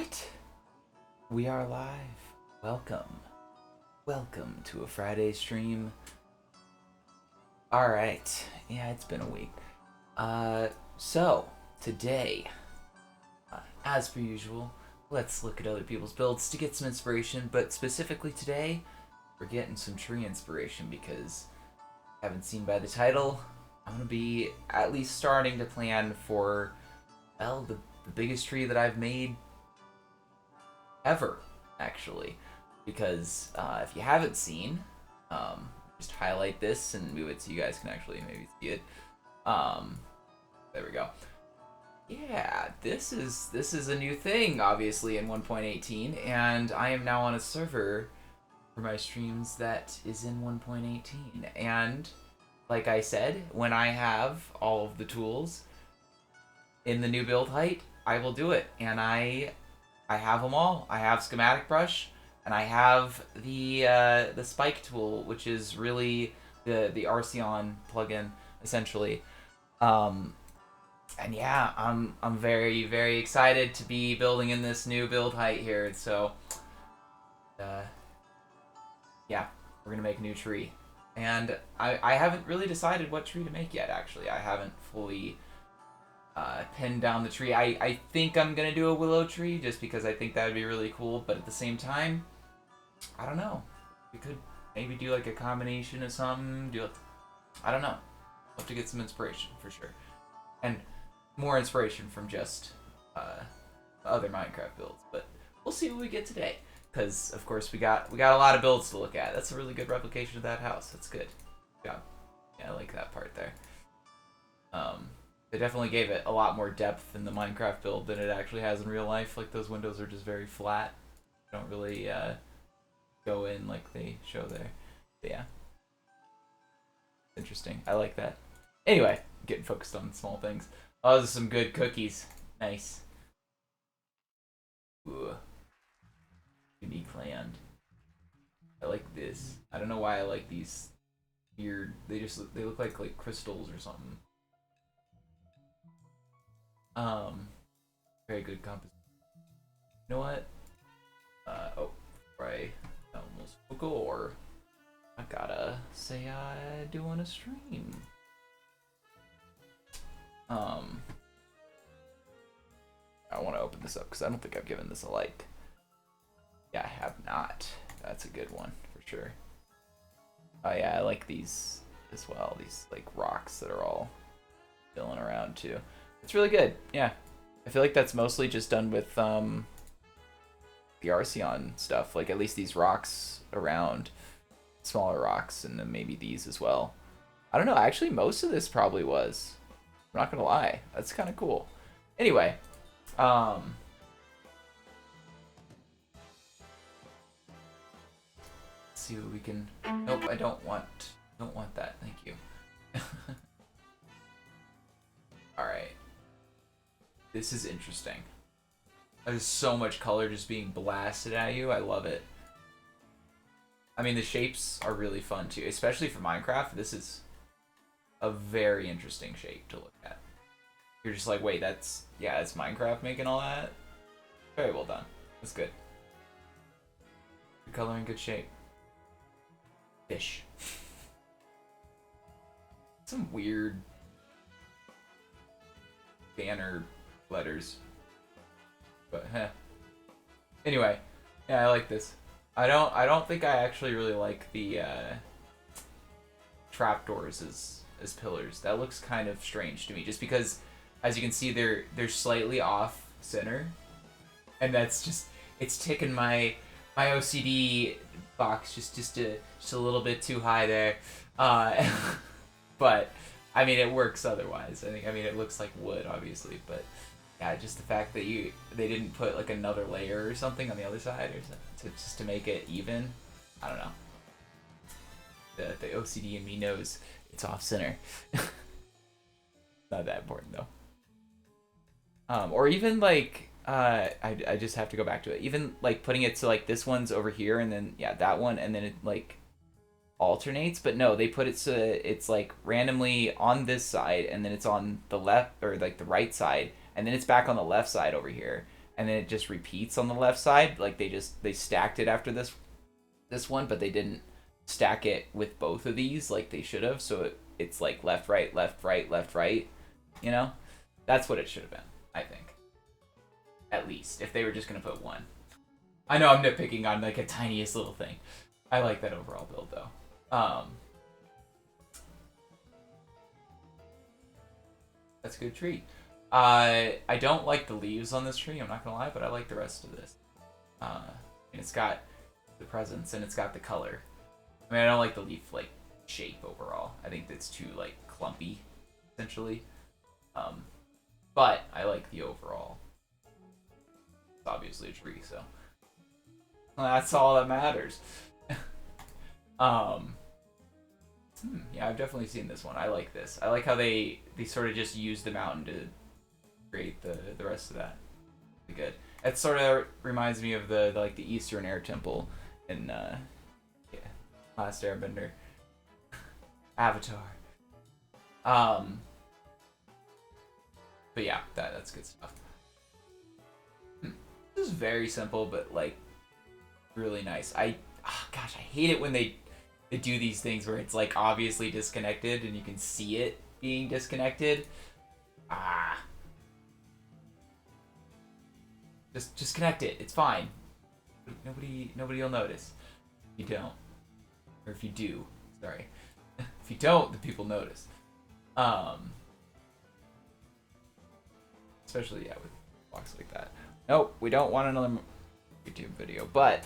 What? We are live. Welcome. Welcome to a Friday stream. Alright. Yeah, it's been a week. So, today, as per usual, let's look at other people's builds to get some inspiration, but specifically today, we're getting some tree inspiration because, haven't seen by the title, I'm going to be at least starting to plan for, well, the biggest tree that I've made ever, actually. Because if you haven't seen, just highlight this and move it so you guys can actually maybe see it. There we go. Yeah, this is a new thing, obviously, in 1.18, and I am now on a server for my streams that is in 1.18. And like I said, when I have all of the tools in the new build height, I will do it. And I have them all. I have schematic brush, and I have the spike tool, which is really the Arceon plugin essentially. And yeah, I'm very, very excited to be building in this new build height here. So yeah, we're gonna make a new tree, and I haven't really decided what tree to make yet. Actually, I haven't fully pinned down the tree. I think I'm gonna do a willow tree just because I think that would be really cool, but at the same time, I don't know. We could maybe do like a combination of something. I don't know. We'll have to get some inspiration for sure, and more inspiration from just other Minecraft builds. But we'll see what we get today, because of course we got a lot of builds to look at. That's a really good replication of that house. That's good. Yeah, I like that part there. They definitely gave it a lot more depth in the Minecraft build than it actually has in real life. Like, those windows are just very flat. They don't really go in like they show there. But yeah. Interesting. I like that. Anyway, getting focused on small things. Oh, those are some good cookies. Nice. Ooh. Unique land. I like this. I don't know why I like these weird. They look like crystals or something. Very good composition. You know what? Before I almost go, or I gotta say I do want to stream. I want to open this up because I don't think I've given this a like. Yeah, I have not. That's a good one for sure. Oh yeah, I like these as well. These like rocks that are all filling around too. It's really good. Yeah, I feel like that's mostly just done with the Arceon stuff. Like, at least these rocks around, smaller rocks, and then maybe these as well. I don't know. Actually, most of this probably was. I'm not gonna lie. That's kind of cool. Anyway, let's see what we can. Nope, I don't want that. Thank you. All right. This is interesting. There's so much color just being blasted at you. I love it. I mean, the shapes are really fun too, especially for Minecraft. This is a very interesting shape to look at. You're just like, wait, it's Minecraft making all that? Very well done. That's good. Good color and good shape. Fish. Some weird banner letters. But anyway, yeah, I like this. I don't think I actually really like the trapdoors as pillars. That looks kind of strange to me, just because, as you can see, they're slightly off center, and that's just, it's ticking my OCD box just a little bit too high there. But I mean, it works otherwise. I mean, it looks like wood, obviously, but yeah, just the fact that they didn't put like another layer or something on the other side, or just to make it even. I don't know. The OCD in me knows it's off center. Not that important though. Or even like I just have to go back to it. Even like putting it so like this one's over here, and then yeah, that one, and then it like alternates. But no, they put it so that it's like randomly on this side, and then it's on the left, or like the right side, and then it's back on the left side over here, and then it just repeats on the left side. Like they stacked it after this one, but they didn't stack it with both of these like they should have. So it's like left, right, left, right, left, right. You know, that's what it should have been. I think, at least if they were just gonna put one. I know I'm nitpicking on like a tiniest little thing. I like that overall build though. That's a good tree. I don't like the leaves on this tree, I'm not gonna lie, but I like the rest of this. And it's got the presence and it's got the color. I mean, I don't like the leaf like shape overall. I think that's too like clumpy, essentially. But I like the overall. It's obviously a tree, so that's all that matters. Yeah, I've definitely seen this one. I like this. I like how they sort of just use the mountain to create the rest of that. Pretty good. It sort of reminds me of the like the Eastern Air Temple in Last Airbender. Avatar. But yeah, that's good stuff. This is very simple, but like really nice. Gosh, I hate it when they do these things where it's like obviously disconnected and you can see it being disconnected. Just connect it. It's fine. Nobody will notice. If you don't, or if you do, sorry. If you don't, the people notice. Especially with blocks like that. Nope, we don't want another YouTube video, but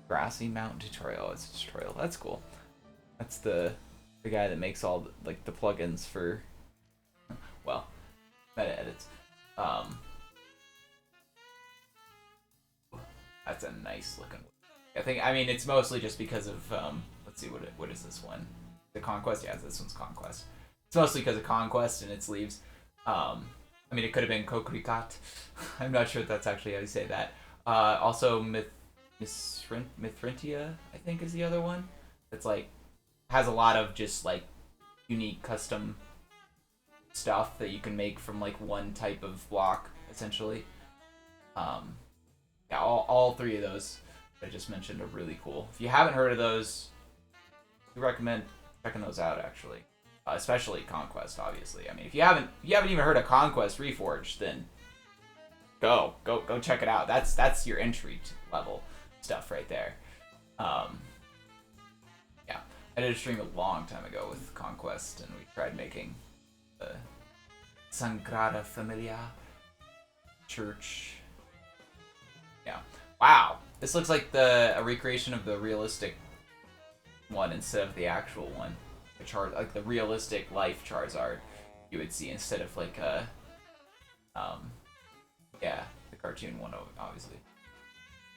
Grassy Mountain tutorial. It's a tutorial. That's cool. That's the guy that makes all the plugins for meta edits. That's a nice looking. I mean it's mostly just because of let's see what is this one? The Conquest. Yeah, this one's Conquest. It's mostly because of Conquest and its leaves. I mean it could have been Kokurikat. I'm not sure if that's actually how you say that. Also Mithrintia, I think, is the other one. It's like has a lot of just like unique custom stuff that you can make from like one type of block, essentially. Yeah, all three of those that I just mentioned are really cool. If you haven't heard of those, I recommend checking those out actually. Especially Conquest, obviously. I mean, if you haven't even heard of Conquest Reforged, then go check it out. That's your entry level stuff right there. Yeah, I did a stream a long time ago with Conquest, and we tried making the Sagrada Familia church. Yeah. Wow, this looks like a recreation of the realistic one instead of the actual one. Like the realistic life Charizard you would see instead of like the cartoon one, obviously.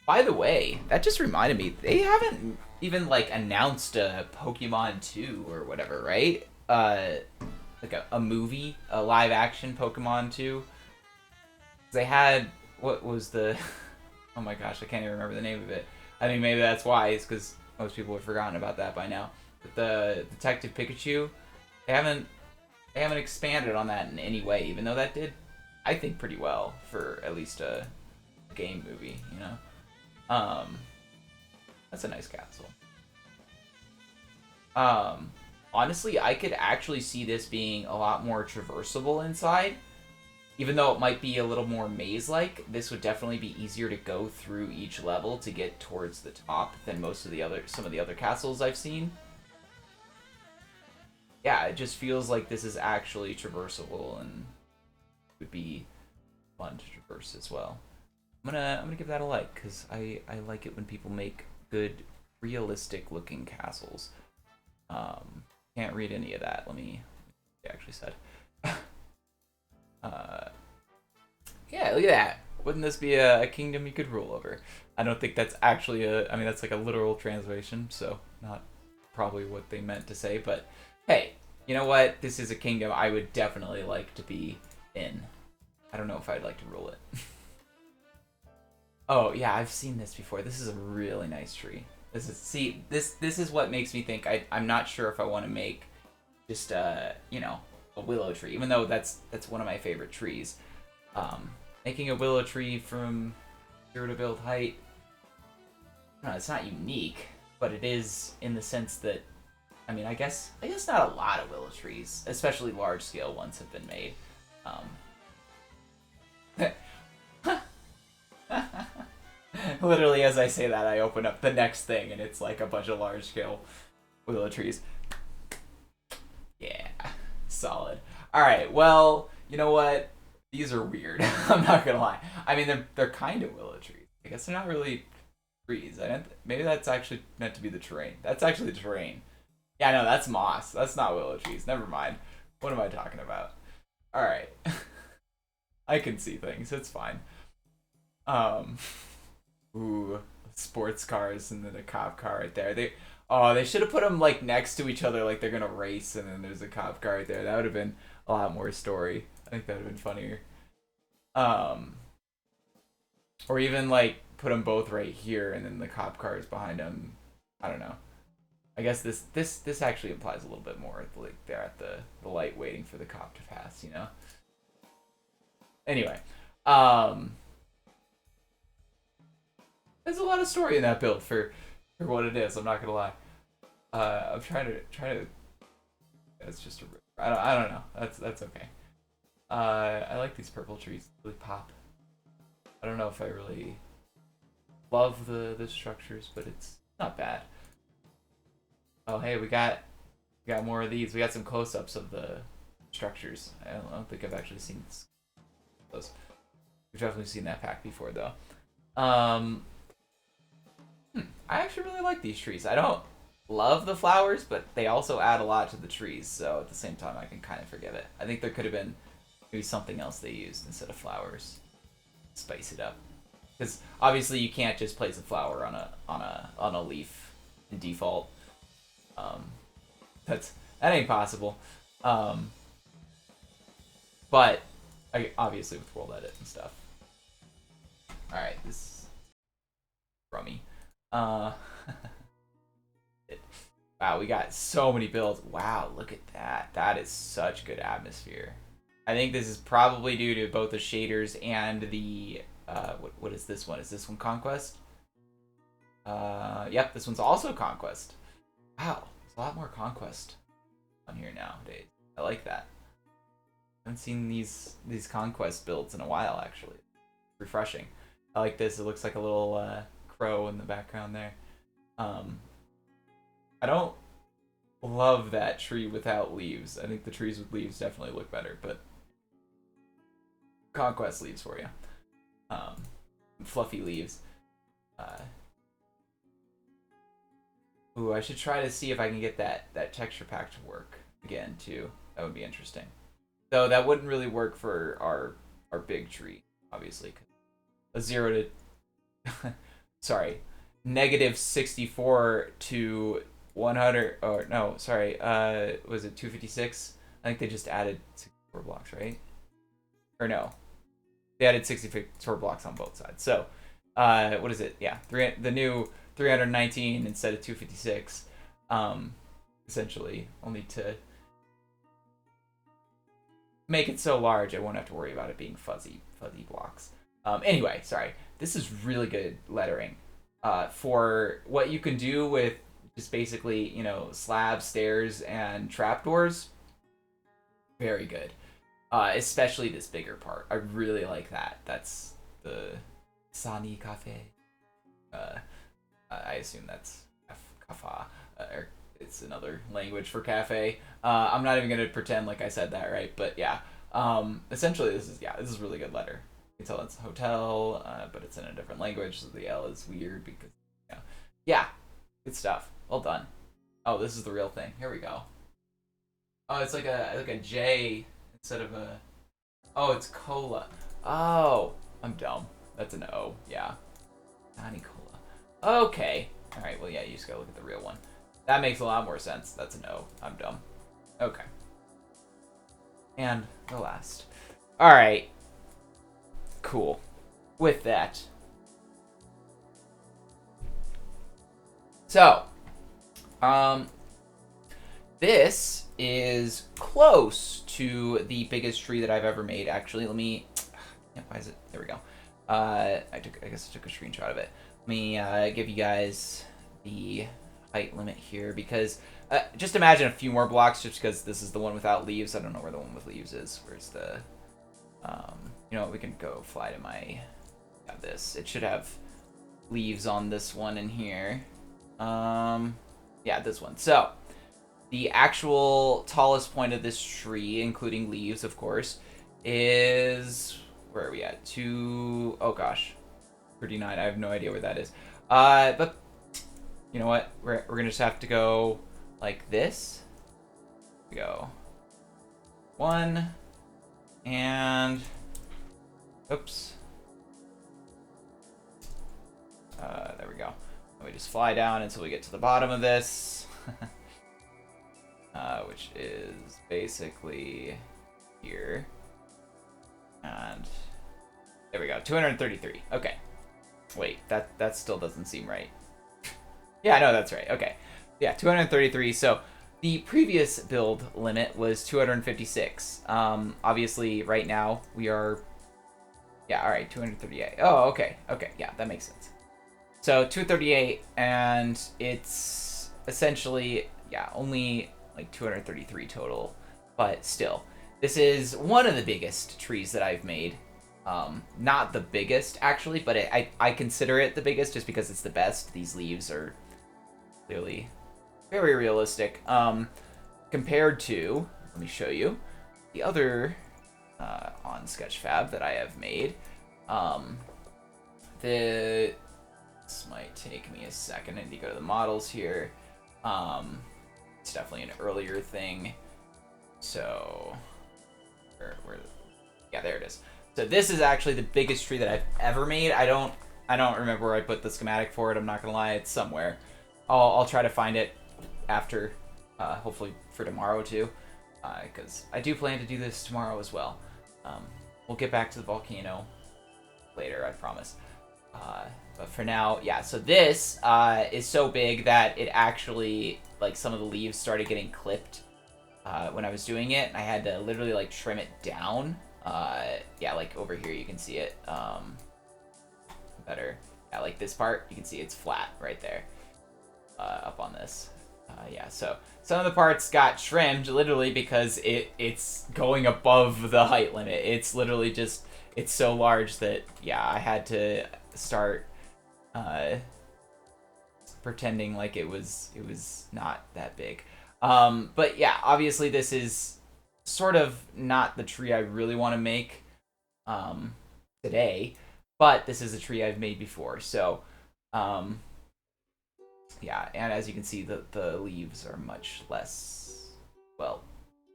By the way, that just reminded me, they haven't even like announced a Pokemon 2 or whatever, right? Like a movie, a live action Pokemon 2. They had, what was the oh my gosh, I can't even remember the name of it. I mean, maybe that's why, it's because most people have forgotten about that by now. But the Detective Pikachu, they haven't expanded on that in any way, even though that did, I think, pretty well for at least a game movie, you know? That's a nice castle. Honestly, I could actually see this being a lot more traversable inside. Even though it might be a little more maze-like, this would definitely be easier to go through each level to get towards the top than some of the other castles I've seen. Yeah, it just feels like this is actually traversable and would be fun to traverse as well. I'm gonna give that a like, because I like it when people make good, realistic looking castles. Can't read any of that. Let me. It actually said. Yeah, look at that. Wouldn't this be a kingdom you could rule over? I don't think that's actually I mean, that's like a literal translation, so not probably what they meant to say, but hey, you know what? This is a kingdom I would definitely like to be in. I don't know if I'd like to rule it. Oh, yeah, I've seen this before. This is a really nice tree. This is what makes me think I'm not sure if I want to make just you know, a willow tree, even though that's one of my favorite trees. Making a willow tree from 0 to build height, no, it's not unique, but it is in the sense that, I mean, I guess not a lot of willow trees, especially large scale ones, have been made. Literally, as I say that, I open up the next thing, and it's like a bunch of large scale willow trees. Yeah, solid. All right, well, you know what? These are weird. I'm not gonna lie. I mean, they're kind of willow trees. I guess they're not really trees. Maybe that's actually meant to be the terrain. That's actually the terrain. Yeah, no, that's moss. That's not willow trees. Never mind. What am I talking about? All right. I can see things. It's fine. Ooh, sports cars and then a cop car right there. They should have put them like next to each other, like they're gonna race, and then there's a cop car right there. That would have been a lot more story. I think that would have been funnier. Or even like put them both right here, and then the cop car is behind them. I don't know. I guess this actually implies a little bit more. Like they're at the light waiting for the cop to pass, you know. Anyway, there's a lot of story in that build for what it is. I'm not gonna lie. I'm trying to. It's just I don't know. That's okay. I like these purple trees. They really pop. I don't know if I really love the structures, but it's not bad. Oh hey, we got more of these. We got some close-ups of the structures. I don't think I've actually seen those. We've definitely seen that pack before though. I actually really like these trees. I don't love the flowers, but they also add a lot to the trees, so at the same time I can kind of forgive it. I think there could have been maybe something else they used instead of flowers. Spice it up. Because obviously you can't just place a flower on a leaf in default. That ain't possible. But obviously with world edit and stuff. Alright, this is crummy. Wow, we got so many builds. Wow, look at that. That is such good atmosphere. I think this is probably due to both the shaders and the what is this one? Is this one Conquest? Yep, this one's also Conquest. Wow, there's a lot more Conquest on here nowadays. I like that. I haven't seen these Conquest builds in a while, actually. Refreshing. I like this. It looks like a little crow in the background there. I don't love that tree without leaves. I think the trees with leaves definitely look better, but Conquest leaves for you. Fluffy leaves. Ooh, I should try to see if I can get that texture pack to work again too. That would be interesting. Though that wouldn't really work for our big tree, obviously. A 0 to sorry, -64 to 100. Oh no, sorry. Was it 256? I think they just added 64 blocks, right? Or no, they added 64 blocks on both sides. So, what is it? Yeah, the new 319 instead of 256. Essentially, only to make it so large I won't have to worry about it being fuzzy blocks. Anyway, sorry. This is really good lettering. For what you can do with just basically, you know, slabs, stairs, and trapdoors. Very good. Especially this bigger part. I really like that. That's the Sani Cafe. I assume that's kafa, or it's another language for cafe. I'm not even gonna pretend like I said that right, but yeah. Essentially, this is really good letter. You can tell it's a hotel, but it's in a different language, so the L is weird because, you know. Yeah, good stuff. Well done. Oh, this is the real thing. Here we go. Oh, it's like a J instead of a. Oh, it's cola. Oh, I'm dumb. That's an O. Yeah. Nani cola. Okay. All right. Well, yeah. You just gotta look at the real one. That makes a lot more sense. That's an O. I'm dumb. Okay. And the last. All right. Cool. With that. So, this is close to the biggest tree that I've ever made. Actually, let me. Yeah, why is it? There we go. I guess I took a screenshot of it. Let me give you guys the height limit here because just imagine a few more blocks just because this is the one without leaves. I don't know where the one with leaves is. Where's the you know what, we can go fly to my this. It should have leaves on this one in here. Yeah, this one. So the actual tallest point of this tree, including leaves, of course, is, where are we at? Oh gosh, 39. I have no idea where that is. But you know what? We're gonna just have to go like this. We go 1 and oops. There we go. And we just fly down until we get to the bottom of this, which is basically here. And there we go, 233. Okay. Wait, that still doesn't seem right. Yeah, no, that's right. Okay. Yeah, 233. So the previous build limit was 256. Obviously, right now we are. Yeah, all right, 238. Oh, okay. Okay, yeah, that makes sense. So 238, and it's essentially, yeah, only like 233 total, but still. This is one of the biggest trees that I've made. Not the biggest, actually, but I consider it the biggest just because it's the best. These leaves are clearly very realistic. Compared to, let me show you, the other on Sketchfab that I have made. This might take me a second. I need to go to the models here. It's definitely an earlier thing. So, yeah, there it is. So this is actually the biggest tree that I've ever made. I don't remember where I put the schematic for it. I'm not gonna lie, it's somewhere. I'll try to find it after, hopefully for tomorrow too, because I do plan to do this tomorrow as well. We'll get back to the volcano later, I promise. But for now, yeah, so this is so big that it actually, like, some of the leaves started getting clipped when I was doing it. I had to literally, like, trim it down. Yeah, like, over here you can see it better. Yeah, like this part, you can see it's flat right there up on this. Yeah, so some of the parts got trimmed literally because it's going above the height limit. It's literally just, it's so large that, yeah, I had to start pretending like it was not that big. But yeah, obviously this is sort of not the tree I really want to make today, but this is a tree I've made before. So yeah, and as you can see, the leaves are much less, well,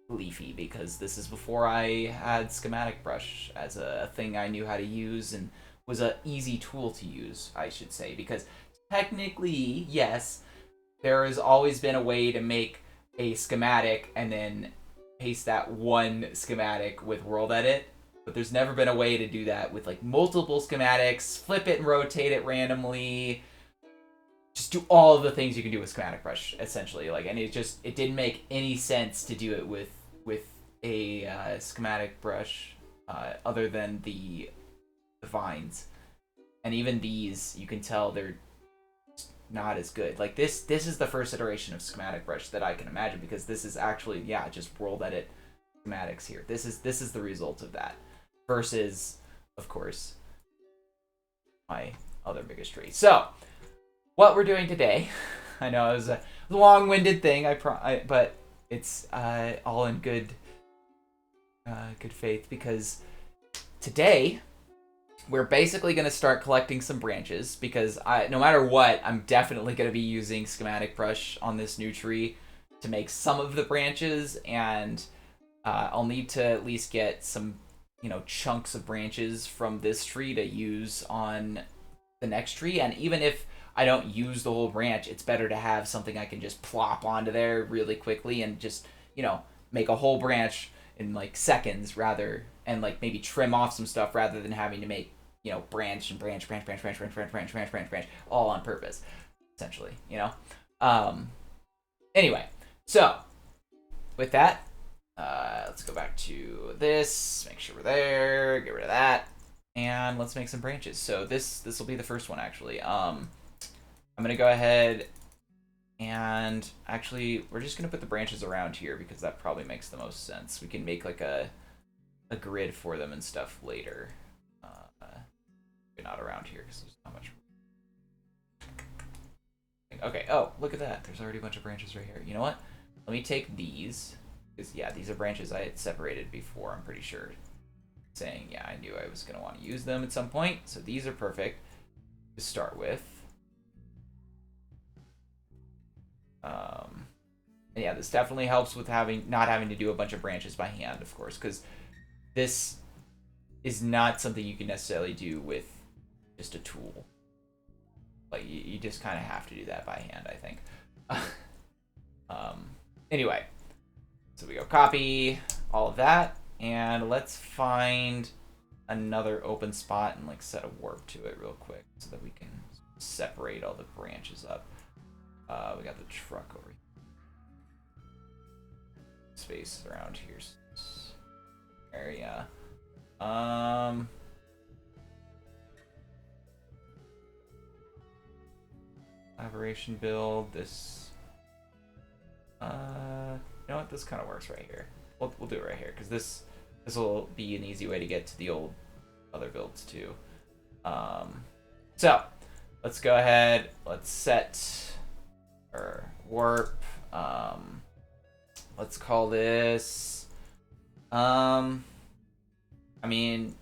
leafy, because this is before I had schematic brush as a thing I knew how to use and was an easy tool to use, I should say, because technically, yes, there has always been a way to make a schematic and then paste that one schematic with world edit, but there's never been a way to do that with like multiple schematics, flip it and rotate it randomly, just do all of the things you can do with schematic brush, essentially. Like, and it didn't make any sense to do it with a schematic brush other than the vines. And even these, you can tell they're not as good. Like this is the first iteration of schematic brush that I can imagine, because this is actually, yeah, just world edit schematics here. This is the result of that, versus, of course, my other biggest tree. So what we're doing today, I know it was a long-winded thing, but it's all in good faith, because today we're basically going to start collecting some branches, because no matter what, I'm definitely going to be using schematic brush on this new tree to make some of the branches, and I'll need to at least get some, chunks of branches from this tree to use on the next tree. And even if I don't use the whole branch, it's better to have something I can just plop onto there really quickly and just, make a whole branch in like seconds, and like maybe trim off some stuff rather than having to make, branch all on purpose, essentially, Anyway, so with that, let's go back to this. Make sure we're there. Get rid of that, and let's make some branches. So this will be the first one actually. I'm gonna go ahead and actually we're just gonna put the branches around here because that probably makes the most sense. We can make like a grid for them and stuff later. Not around here because there's not much. Okay, oh, look at that. There's already a bunch of branches right here. You know what? Let me take these. Because, yeah, these are branches I had separated before, I'm pretty sure. Saying, yeah, I knew I was going to want to use them at some point. So these are perfect to start with. And yeah, this definitely helps with not having to do a bunch of branches by hand, of course. Because this is not something you can necessarily do with just a tool. Like, you just kind of have to do that by hand, I think. Anyway, so we go copy all of that, and let's find another open spot and like set a warp to it real quick so that we can separate all the branches up. We got the truck over here. Space around here. Area. Collaboration build this. You know what? This kind of works right here. We'll do it right here because this will be an easy way to get to the old other builds too. So let's go ahead. Let's set our warp. Let's call this. I mean,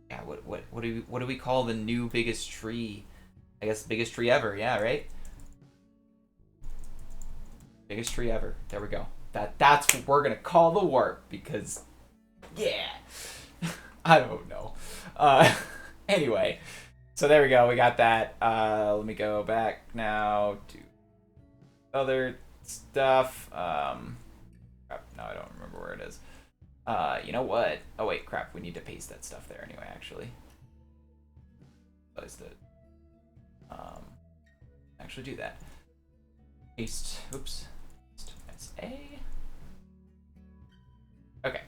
yeah. What do we call the new biggest tree? I guess biggest tree ever. Yeah, right. Biggest tree ever. There we go. That's what we're gonna call the warp because, yeah. I don't know. Anyway, so there we go. We got that. Let me go back now to other stuff. Crap. No, I don't remember where it is. You know what? Oh wait, crap. We need to paste that stuff there anyway. Actually, realized it. Actually do that. Paste. Oops. That's A. Okay.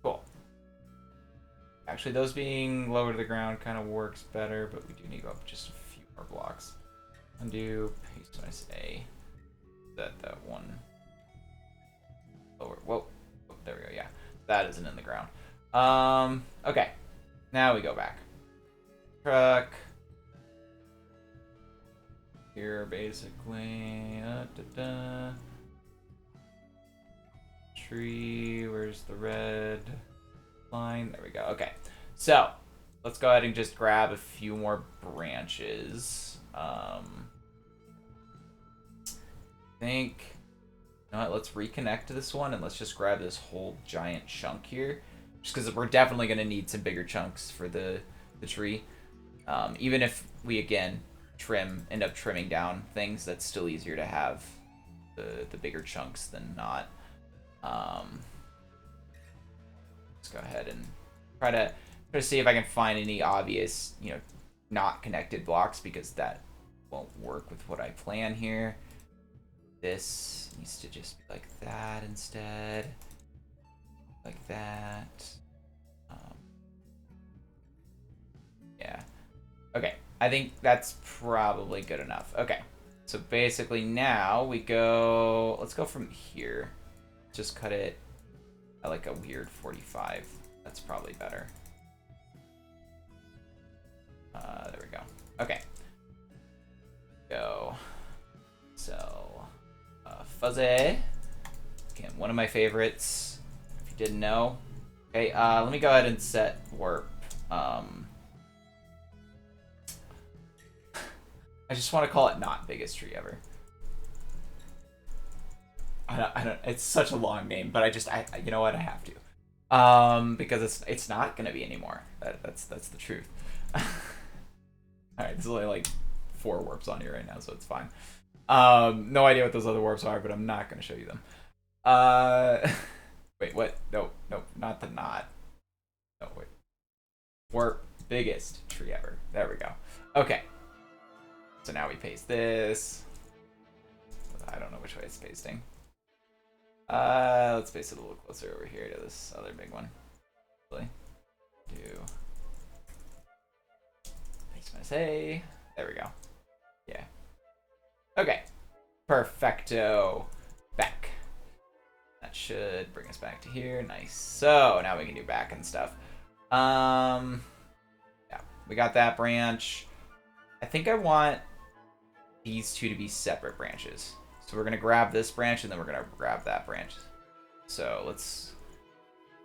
Cool. Actually, those being lower to the ground kind of works better, but we do need to go up just a few more blocks. Undo. Paste minus A. That one. Lower. Whoa. Oh, there we go. Yeah. That isn't in the ground. Okay. Now we go back. Truck. Here, basically. Tree. Where's the red line? There we go. Okay. So, let's go ahead and just grab a few more branches. I think... You know what? Let's reconnect to this one and let's just grab this whole giant chunk here. Just because we're definitely going to need some bigger chunks for the tree. Even if we, again... end up trimming down things, that's still easier to have the bigger chunks than not. Let's go ahead and try to see if I can find any obvious, not connected blocks because that won't work with what I plan here. This needs to just be like that instead. Like that. Yeah. Okay. I think that's probably good enough. Okay. So basically now we go... Let's go from here. Just cut it at like a weird 45. That's probably better. There we go. Okay. Go. So... Fuzzy. Again, one of my favorites. If you didn't know. Okay, let me go ahead and set warp. I just want to call it not biggest tree ever. I don't. It's such a long name, but you know what? I have to. Because it's not gonna be anymore. That's the truth. All right, there's only like 4 warps on here right now, so it's fine. No idea what those other warps are, but I'm not gonna show you them. Wait, what? No, not the knot. No, wait. Warp biggest tree ever. There we go. Okay. So now we paste this. I don't know which way it's it's pasting. Let's paste it a little closer over here to this other big one. Do paste my say. There we go. Yeah. Okay. Perfecto. Back. That should bring us back to here. Nice. So now we can do back and stuff. Yeah, we got that branch. I think I want these two to be separate branches. So we're gonna grab this branch and then we're gonna grab that branch. So let's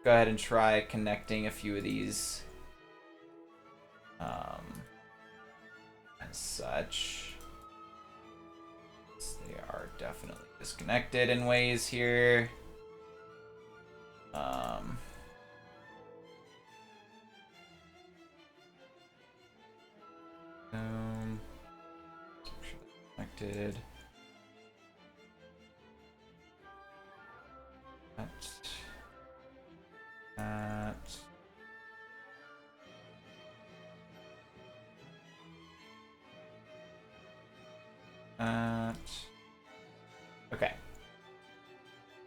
go ahead and try connecting a few of these. As such. They are definitely disconnected in ways here. Connected. That. Okay.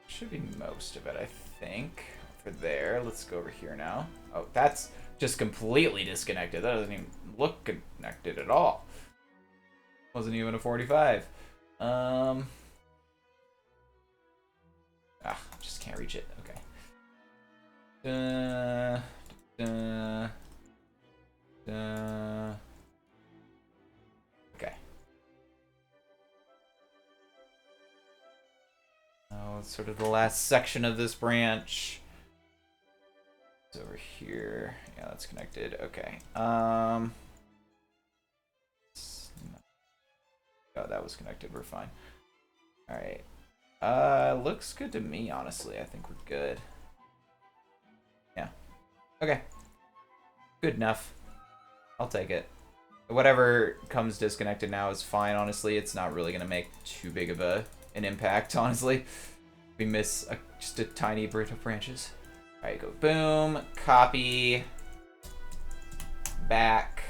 Should be most of it, I think. For there. Let's go over here now. Oh, that's just completely disconnected. That doesn't even look connected at all. Wasn't even a 45. Just can't reach it. Okay. Okay. Oh, it's sort of the last section of this branch. It's over here. Yeah, that's connected. Okay. Oh, that was connected. We're fine. All right. Looks good to me, honestly. I think we're good. Yeah. Okay. Good enough. I'll take it. Whatever comes disconnected now is fine, honestly. It's not really going to make too big of an impact, honestly. We miss just a tiny bit of branches. All right, go boom, copy, back.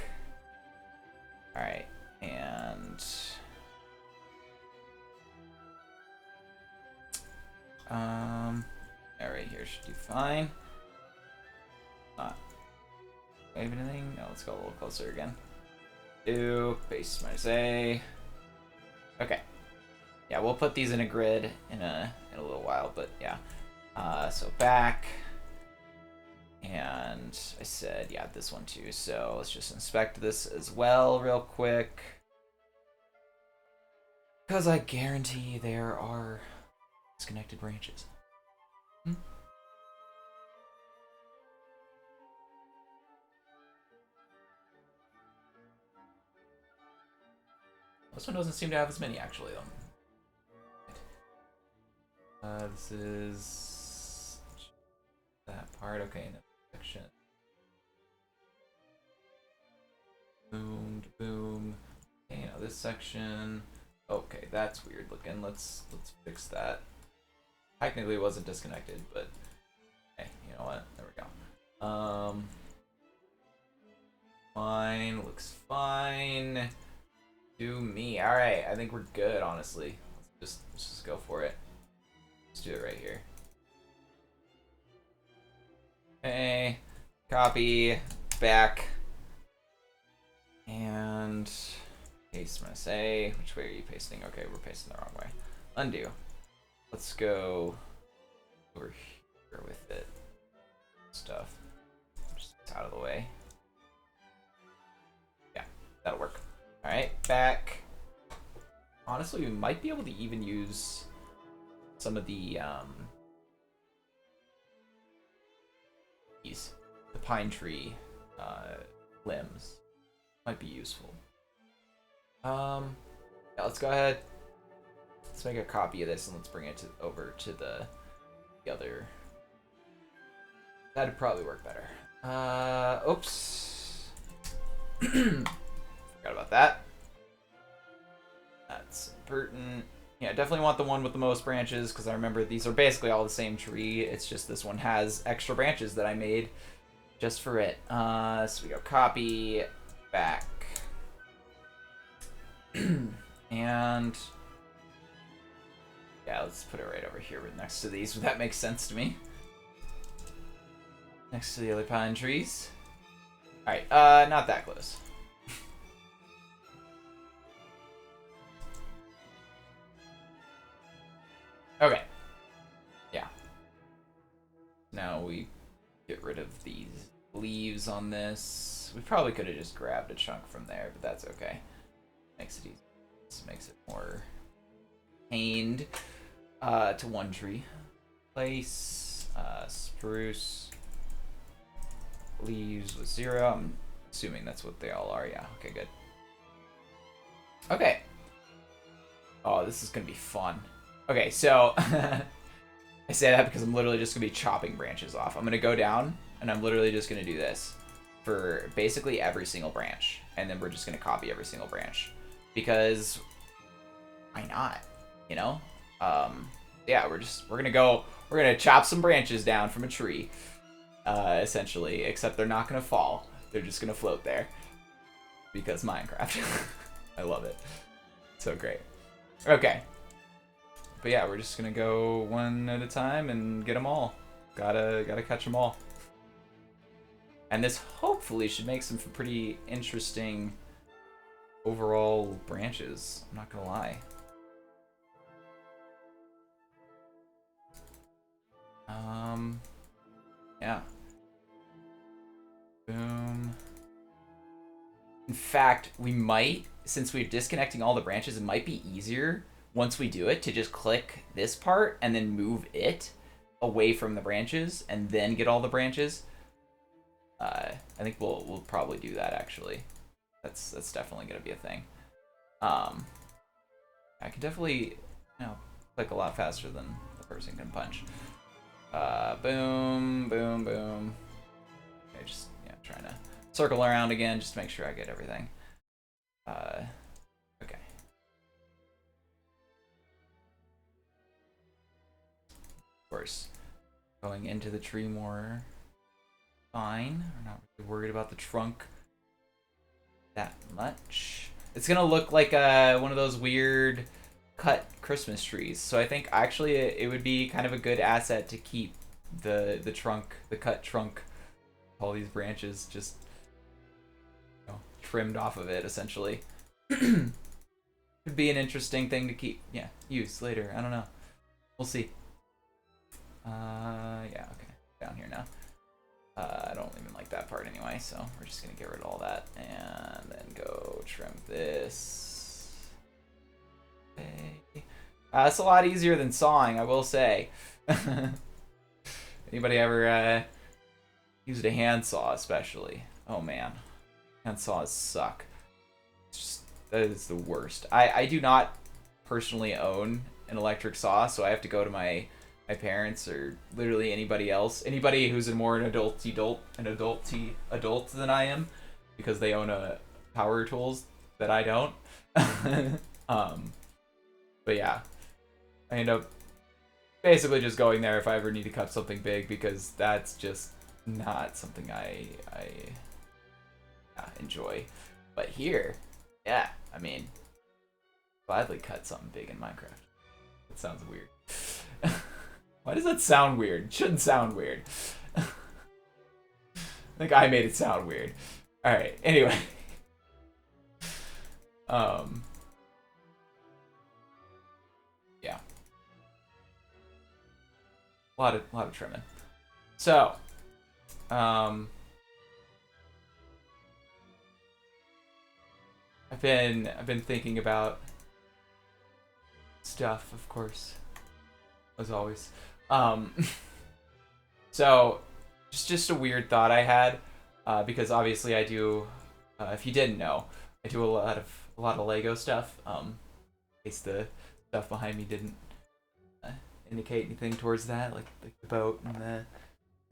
All right, and right here should do fine. Not wave anything? No, let's go a little closer again. Do paste minus A. Okay. Yeah, we'll put these in a grid in a little while, but yeah. So back. And I said, yeah, this one too. So let's just inspect this as well real quick. Because I guarantee there are disconnected branches. This one doesn't seem to have as many, actually, though. This is that part. Okay, no section. Boom, boom. Okay, now this section. Okay, that's weird looking. Let's fix that. Technically, it wasn't disconnected, but hey, you know what? There we go. Fine. Looks fine. Do me. All right, I think we're good. Honestly, let's just go for it. Let's do it right here. Okay, copy, back, and paste my say. Which way are you pasting? Okay, we're pasting the wrong way. Undo. Let's go over here with it. Stuff. Just out of the way. Yeah, that'll work. All right, back. Honestly, we might be able to even use some of the the pine tree limbs. Might be useful. Yeah, let's go ahead. Let's make a copy of this and let's bring it over to the other. That'd probably work better. Oops. Forgot about that. That's important. Yeah, definitely want the one with the most branches because I remember these are basically all the same tree. It's just this one has extra branches that I made just for it. So we go copy, back. And yeah, Yeah, let's put it right over here right next to these. That makes sense to me. Next to the other pine trees. Alright, not that close. Okay. Yeah. Now we get rid of these leaves on this. We probably could have just grabbed a chunk from there, but that's okay. Makes it easy. This makes it more contained to one tree. Place spruce leaves with 0. I'm assuming that's what they all are. Yeah. Okay. Good. Okay. Oh, this is gonna be fun. Okay, so I say that because I'm literally just gonna be chopping branches off. I'm gonna go down and I'm literally just gonna do this for basically every single branch, and then we're just gonna copy every single branch because why not? You know? Yeah, we're gonna chop some branches down from a tree, essentially. Except they're not gonna fall; they're just gonna float there because Minecraft. I love it. So great. Okay. But yeah, we're just gonna go one at a time and get them all. Gotta catch them all. And this hopefully should make some pretty interesting overall branches. I'm not gonna lie. Yeah. Boom. In fact, we might, since we're disconnecting all the branches, it might be easier once we do it to just click this part and then move it away from the branches and then get all the branches. I think we'll probably do that actually. That's definitely gonna be a thing. I can definitely, click a lot faster than the person can punch. Boom, boom, boom. Okay, just trying to circle around again just to make sure I get everything. Okay. Of course, going into the tree more. Fine. We're not really worried about the trunk that much. It's gonna look like one of those weird cut Christmas trees. So I think actually it would be kind of a good asset to keep the trunk, the cut trunk, all these branches just trimmed off of it essentially. Could be an interesting thing to keep, use later. I don't know. We'll see. Yeah, okay. Down here now. I don't even like that part anyway, so we're just gonna get rid of all that and then go trim this. Okay. It's a lot easier than sawing, I will say. Anybody ever used a handsaw, especially? Oh man, handsaws suck. It's just, that is the worst. I do not personally own an electric saw, so I have to go to my parents or literally anybody who's a more an adult than I am, because they own a power tools that I don't. But yeah, I end up basically just going there if I ever need to cut something big, because that's just not something I enjoy. But here, yeah, I mean, gladly cut something big in Minecraft. It sounds weird. Why does that sound weird? It shouldn't sound weird. I think I made it sound weird. Alright, anyway. Yeah. A lot of trimming. So, I've been thinking about stuff, of course, as always. So just a weird thought I had, because obviously I do, if you didn't know, I do a lot of Lego stuff. In case the stuff behind me didn't indicate anything towards that, like the boat and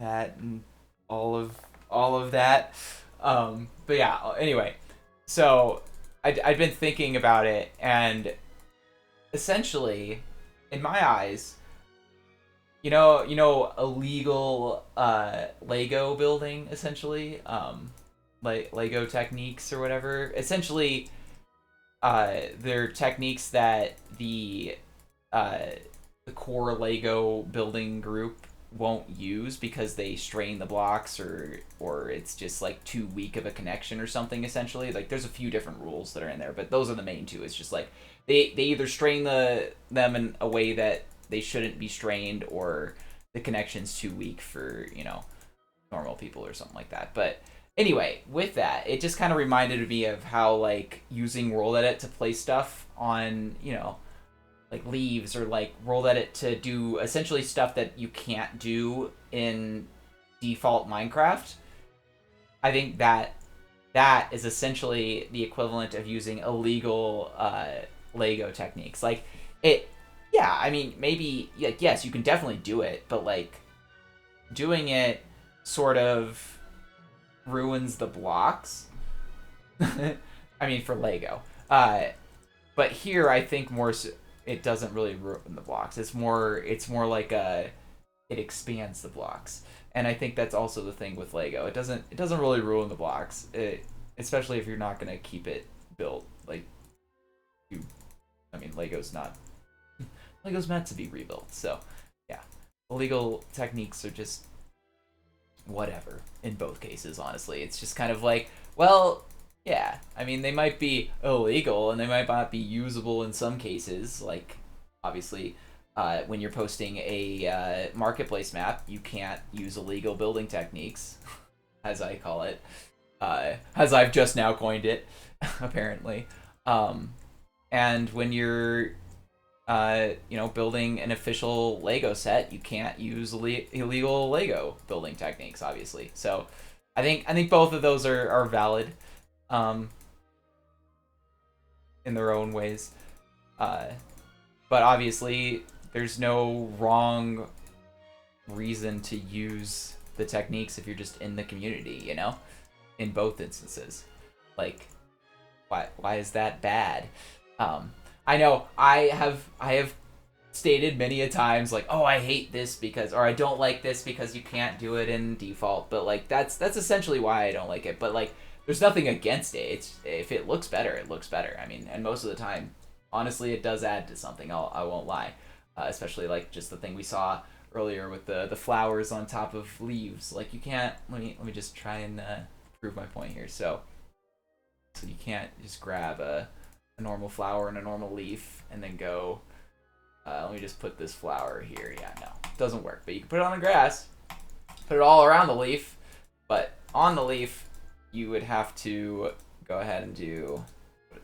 that and all of that. But yeah, anyway, so I'd been thinking about it, and essentially, in my eyes, a legal Lego building, essentially, like Lego techniques or whatever. Essentially, they're techniques that the the core Lego building group won't use because they strain the blocks, or it's just like too weak of a connection or something. Essentially, like there's a few different rules that are in there, but those are the main two. It's just like they either strain them in a way that they shouldn't be strained, or the connection's too weak for normal people or something like that. But anyway, with that, it just kind of reminded me of how like using World Edit to place stuff on like leaves, or like World Edit to do essentially stuff that you can't do in default Minecraft. I think that is essentially the equivalent of using illegal Lego techniques. Like it, yeah. I mean, maybe like yes, you can definitely do it, but like doing it sort of ruins the blocks. I mean, for Lego. But here I think more so, it doesn't really ruin the blocks. It's more like it expands the blocks. And I think that's also the thing with Lego. It doesn't really ruin the blocks. Especially if you're not going to keep it built like I mean, Lego's meant to be rebuilt. So, yeah. Illegal techniques are just whatever in both cases, honestly. It's just kind of like, well, yeah, I mean, they might be illegal and they might not be usable in some cases. Like, obviously, when you're posting a marketplace map, you can't use illegal building techniques, as I call it, as I've just now coined it, apparently. And when you're building an official Lego set, you can't use illegal Lego building techniques, obviously. So, I think both of those are valid, in their own ways. But obviously, there's no wrong reason to use the techniques if you're just in the community, in both instances. Like, why is that bad? I know I have stated many a times like, oh, I hate this because, or I don't like this because you can't do it in default, but like that's essentially why I don't like it. But like there's nothing against it. It's, if it looks better, it looks better. I mean, and most of the time, honestly, it does add to something. I won't lie. Especially like just the thing we saw earlier with the flowers on top of leaves. Like you can't, let me just try and prove my point here. So you can't just grab a normal flower and a normal leaf and then go, let me just put this flower here. Yeah, no, it doesn't work. But you can put it on the grass, put it all around the leaf, but on the leaf, you would have to go ahead and do,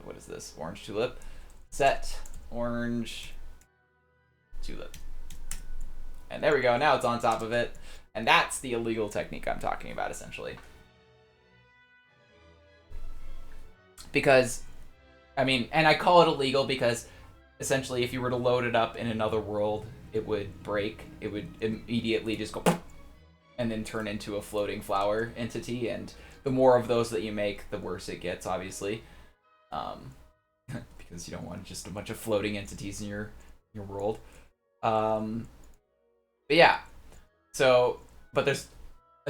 what is this? Orange tulip. Set orange tulip. And there we go. Now it's on top of it. And that's the illegal technique I'm talking about, essentially. Because, I mean, and I call it illegal because essentially if you were to load it up in another world, it would break. It would immediately just go and then turn into a floating flower entity. And the more of those that you make, the worse it gets, obviously. Because you don't want just a bunch of floating entities in your world. But yeah. So, but there's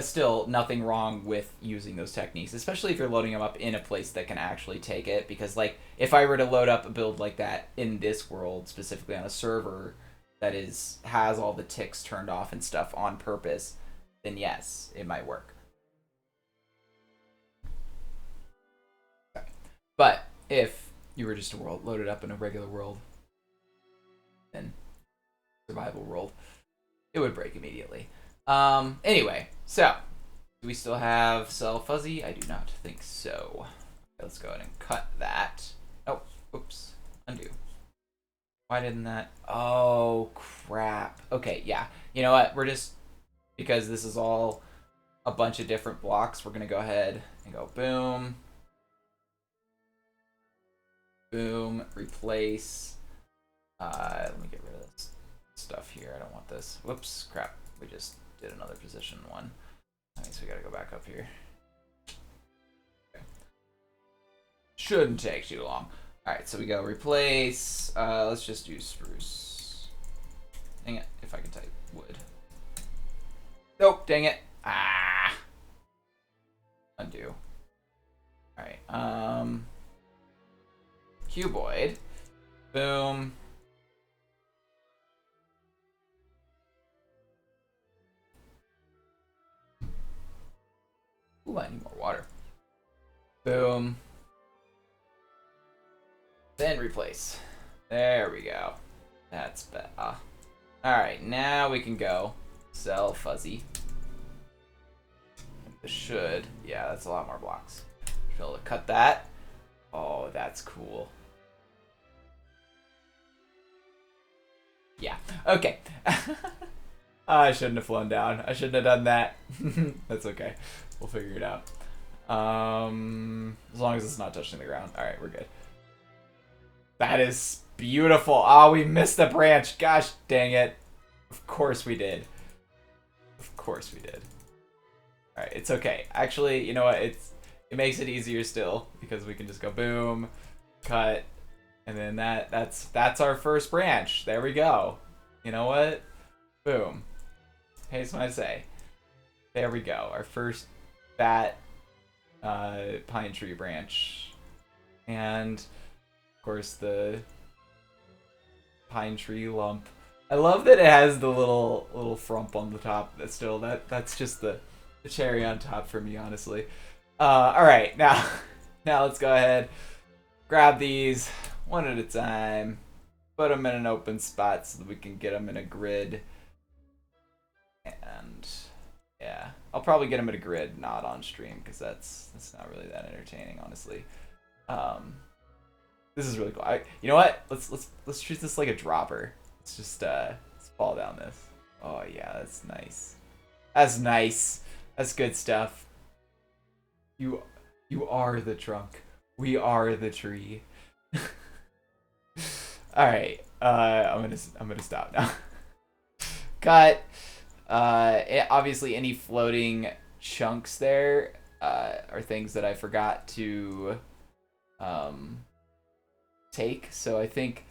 still nothing wrong with using those techniques, especially if you're loading them up in a place that can actually take it. Because like, if I were to load up a build like that in this world, specifically on a server that has all the ticks turned off and stuff on purpose, then yes, it might work. But if you were just a world loaded up in a regular world, then survival world, it would break immediately. Anyway, so do we still have Cell Fuzzy? I do not think so. Let's go ahead and cut that. Oh, oops. Undo. Why didn't that? Oh, crap. Okay, yeah. You know what? We're just, because this is all a bunch of different blocks, we're going to go ahead and go boom. Boom. Replace. Let me get rid of this stuff here. I don't want this. Whoops. Crap. We just did another position one. I guess we gotta go back up here. Okay. Shouldn't take too long. Alright, so we go replace. Let's just do spruce. Dang it, if I can type wood. Nope, dang it. Ah. Undo. Alright, cuboid. Boom. Ooh, I need more water. Boom. Then replace. There we go. That's better. Alright, now we can go sell fuzzy. This should. Yeah, that's a lot more blocks. Should be able to cut that. Oh, that's cool. Yeah. Okay. I shouldn't have flown down. I shouldn't have done that. That's okay. We'll figure it out. As long as it's not touching the ground. Alright, we're good. That is beautiful. Oh, we missed a branch. Gosh dang it. Of course we did. Of course we did. Alright, it's okay. Actually, you know what? It makes it easier still because we can just go boom, cut, and then that's our first branch. There we go. You know what? Boom. Here's what I say. There we go. Our first fat pine tree branch. And of course the pine tree lump. I love that it has the little frump on the top. That's just the cherry on top for me, honestly. All right, now let's go ahead, grab these one at a time, put them in an open spot so that we can get them in a grid. And yeah, I'll probably get them in a grid, not on stream, because that's not really that entertaining, honestly. This is really cool. You know what? Let's treat this like a dropper. Let's just let's fall down this. Oh yeah, that's nice. That's nice. That's good stuff. You are the trunk. We are the tree. All right. I'm gonna stop now. Cut. Obviously, any floating chunks there are things that I forgot to take. So I think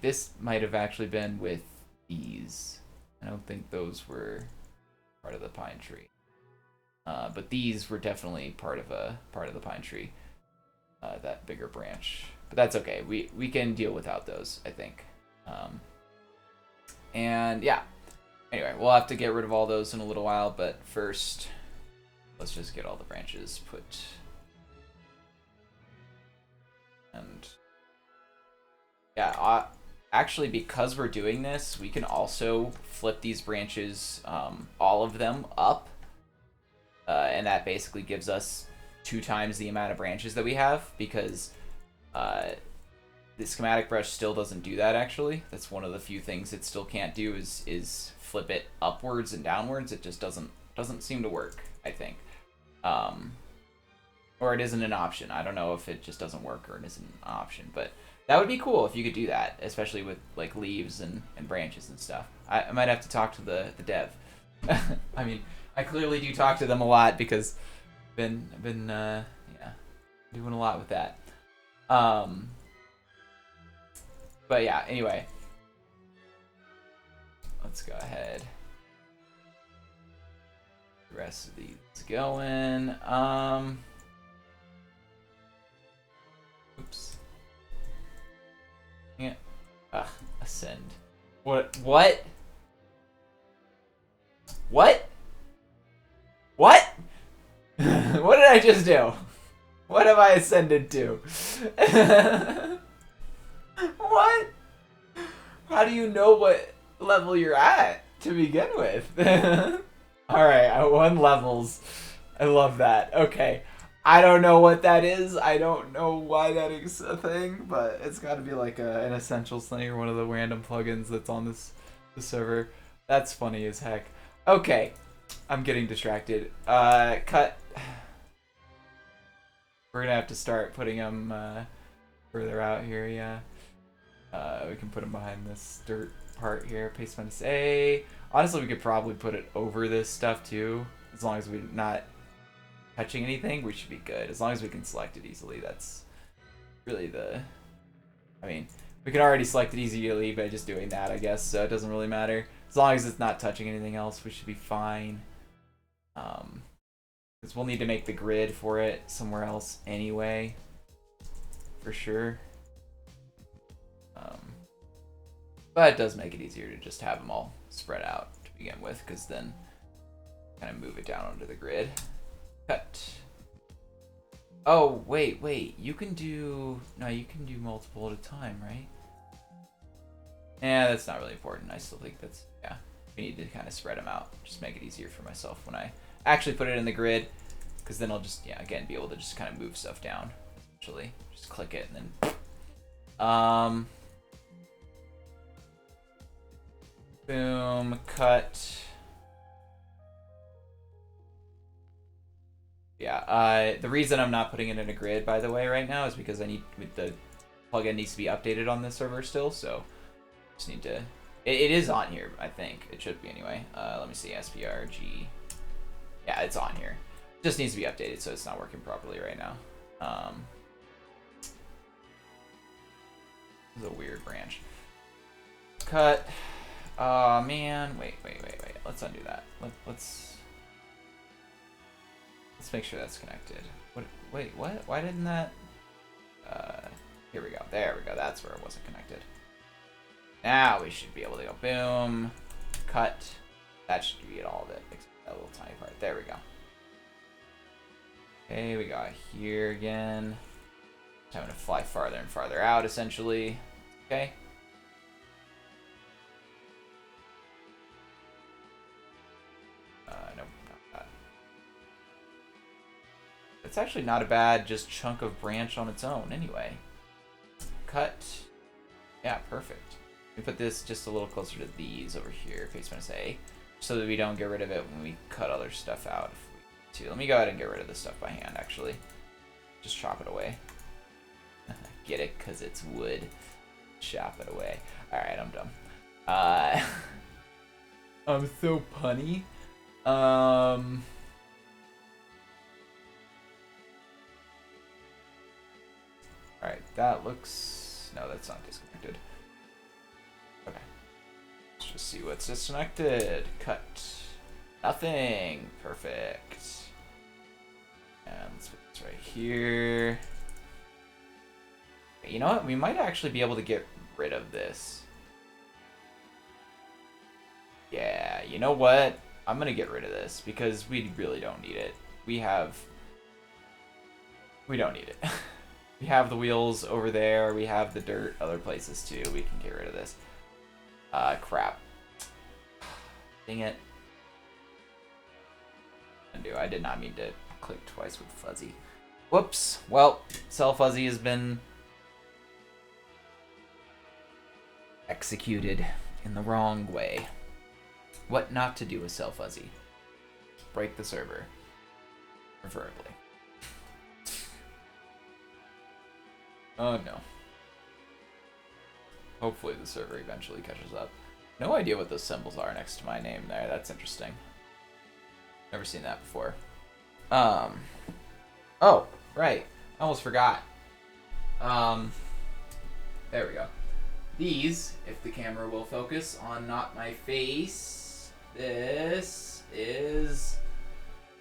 this might have actually been with these. I don't think those were part of the pine tree. But these were definitely part of the pine tree. That bigger branch. But that's okay. We can deal without those, I think. And yeah. Anyway, we'll have to get rid of all those in a little while, but first, let's just get all the branches put. And yeah, actually, because we're doing this, we can also flip these branches, all of them up. And that basically gives us 2 times the amount of branches that we have, because the schematic brush still doesn't do that, actually. That's one of the few things it still can't do is flip it upwards and downwards. It just doesn't seem to work, I think. Or it isn't an option. I don't know if it just doesn't work or it isn't an option, but that would be cool if you could do that, especially with like leaves and branches and stuff. I might have to talk to the dev. I mean, I clearly do talk to them a lot because I've been yeah, doing a lot with that. But yeah, anyway, let's go ahead. The rest of these going. Oops. Yeah. Ascend. What? What? What? What? What did I just do? What have I ascended to? What? How do you know what level you're at to begin with? Alright, I won levels. I love that. Okay. I don't know what that is. I don't know why that is a thing, but it's got to be like an essentials thing or one of the random plugins that's on this server. That's funny as heck. Okay. I'm getting distracted. Cut. We're going to have to start putting them further out here, yeah. We can put them behind this dirt part here. Paste minus A. Honestly, we could probably put it over this stuff too. As long as we're not touching anything, we should be good. As long as we can select it easily, that's really the... I mean, we can already select it easily by just doing that, I guess, so it doesn't really matter. As long as it's not touching anything else, we should be fine. Because we'll need to make the grid for it somewhere else anyway, for sure. But it does make it easier to just have them all spread out to begin with, because then kind of move it down onto the grid. Cut. Oh, wait. You can do... No, you can do multiple at a time, right? Yeah, that's not really important. I still think that's... Yeah, we need to kind of spread them out. Just make it easier for myself when I actually put it in the grid. Because then I'll just, yeah, again, be able to just kind of move stuff down. Essentially. Just click it and then... Boom. Cut. Yeah, the reason I'm not putting it in a grid, by the way, right now is because I need the plugin needs to be updated on this server still, so just need to... It is on here, I think. It should be anyway. Let me see, SPRG. Yeah, it's on here. It just needs to be updated, so it's not working properly right now. This is a weird branch. Cut. Oh, man. Wait. Let's undo that. Let's make sure that's connected. Wait, what? Why didn't that... here we go. There we go. That's where it wasn't connected. Now we should be able to go boom, cut. That should be it, all of it, except that little tiny part. There we go. Okay, we got here again. Just having to fly farther and farther out, essentially. Okay. Nope, not that. It's actually not a bad just chunk of branch on its own, anyway. Cut. Yeah, perfect. We put this just a little closer to these over here, face minus A, so that we don't get rid of it when we cut other stuff out. If we need to. Let me go ahead and get rid of this stuff by hand, actually. Just chop it away. Get it? Because it's wood. Chop it away. Alright, I'm done. I'm so punny. Alright, that looks... No, that's not disconnected. Okay. Let's just see what's disconnected. Cut. Nothing. Perfect. And let's put this right here. You know what? We might actually be able to get rid of this. Yeah, you know what? I'm going to get rid of this because we really don't need it. We don't need it. We have the wheels over there. We have the dirt other places too. We can get rid of this. Crap. Dang it. Undo. I did not mean to click twice with fuzzy. Whoops. Well, cell fuzzy has been executed in the wrong way. What not to do with cell fuzzy? Break the server. Preferably. Oh no. Hopefully the server eventually catches up. No idea what those symbols are next to my name there. That's interesting. Never seen that before. Oh, right. I almost forgot. There we go. These, if the camera will focus on not my face, this is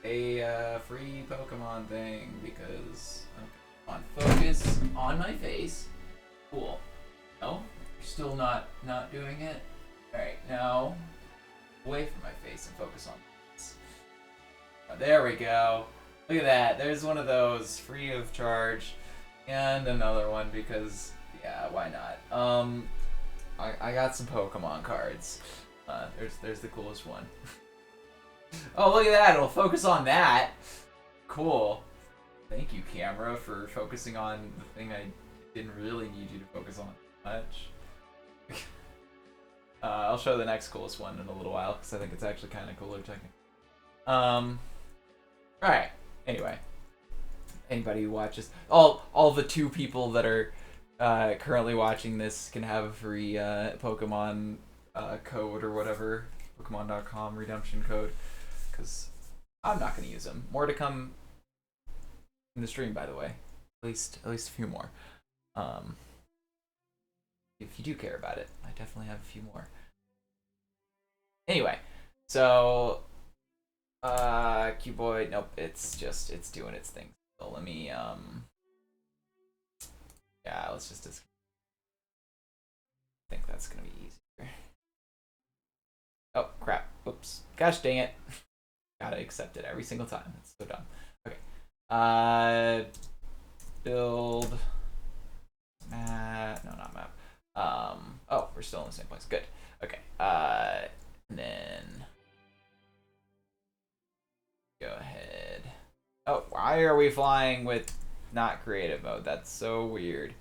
a free Pokemon thing because... Okay. On focus on my face. Cool. No? You're still not doing it? Alright, now away from my face and focus on this. Oh, there we go. Look at that. There's one of those free of charge. And another one because, yeah, why not? I got some Pokemon cards. There's the coolest one. Oh, look at that. It'll focus on that. Cool. Thank you, camera, for focusing on the thing I didn't really need you to focus on much. I'll show the next coolest one in a little while, because I think it's actually kind of cooler technically. Alright, anyway. Anybody who watches... All the 2 people that are currently watching this can have a free Pokemon code or whatever. Pokemon.com redemption code. Because I'm not going to use them. More to come in the stream, by the way. At least a few more. If you do care about it, I definitely have a few more. Anyway, so Q-Boy, nope, it's doing its thing. So let me yeah, let's just I think that's gonna be easier. Oh crap, whoops. Gosh dang it. Gotta accept it every single time. It's so dumb. Build map. No, not map. Oh, we're still in the same place. Good. Okay. And then go ahead. Oh, why are we flying with not creative mode? That's so weird.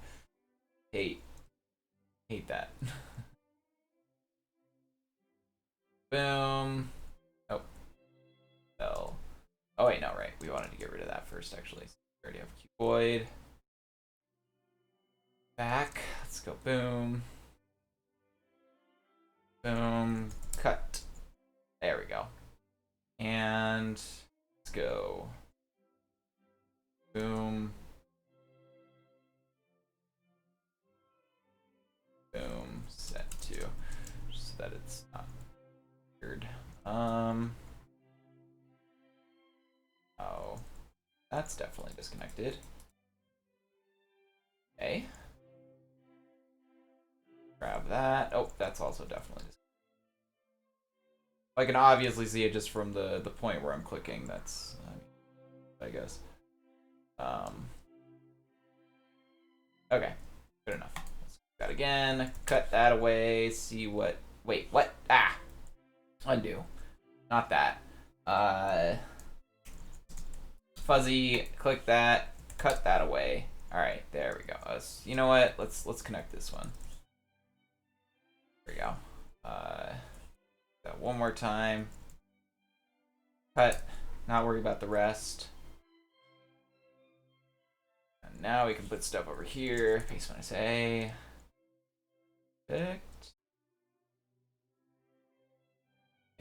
Hate that. Boom. Oh. Fell. Oh wait, no, right. We wanted to get rid of that first, actually. We already have cuboid. Back. Let's go. Boom. Boom. Cut. There we go. And let's go. Boom. Boom. Set to, just so that it's not weird. Oh, that's definitely disconnected. Okay. Grab that. Oh, that's also definitely disconnected. I can obviously see it just from the point where I'm clicking. That's, I guess. Okay, good enough. Let's do that again. Cut that away. See what. Wait, what? Ah, undo. Not that. Fuzzy. Click that. Cut that away. All right, there we go. You know what? Let's connect this one. There we go. That one more time. Cut. Not worry about the rest. And now we can put stuff over here. Paste when I say. Perfect.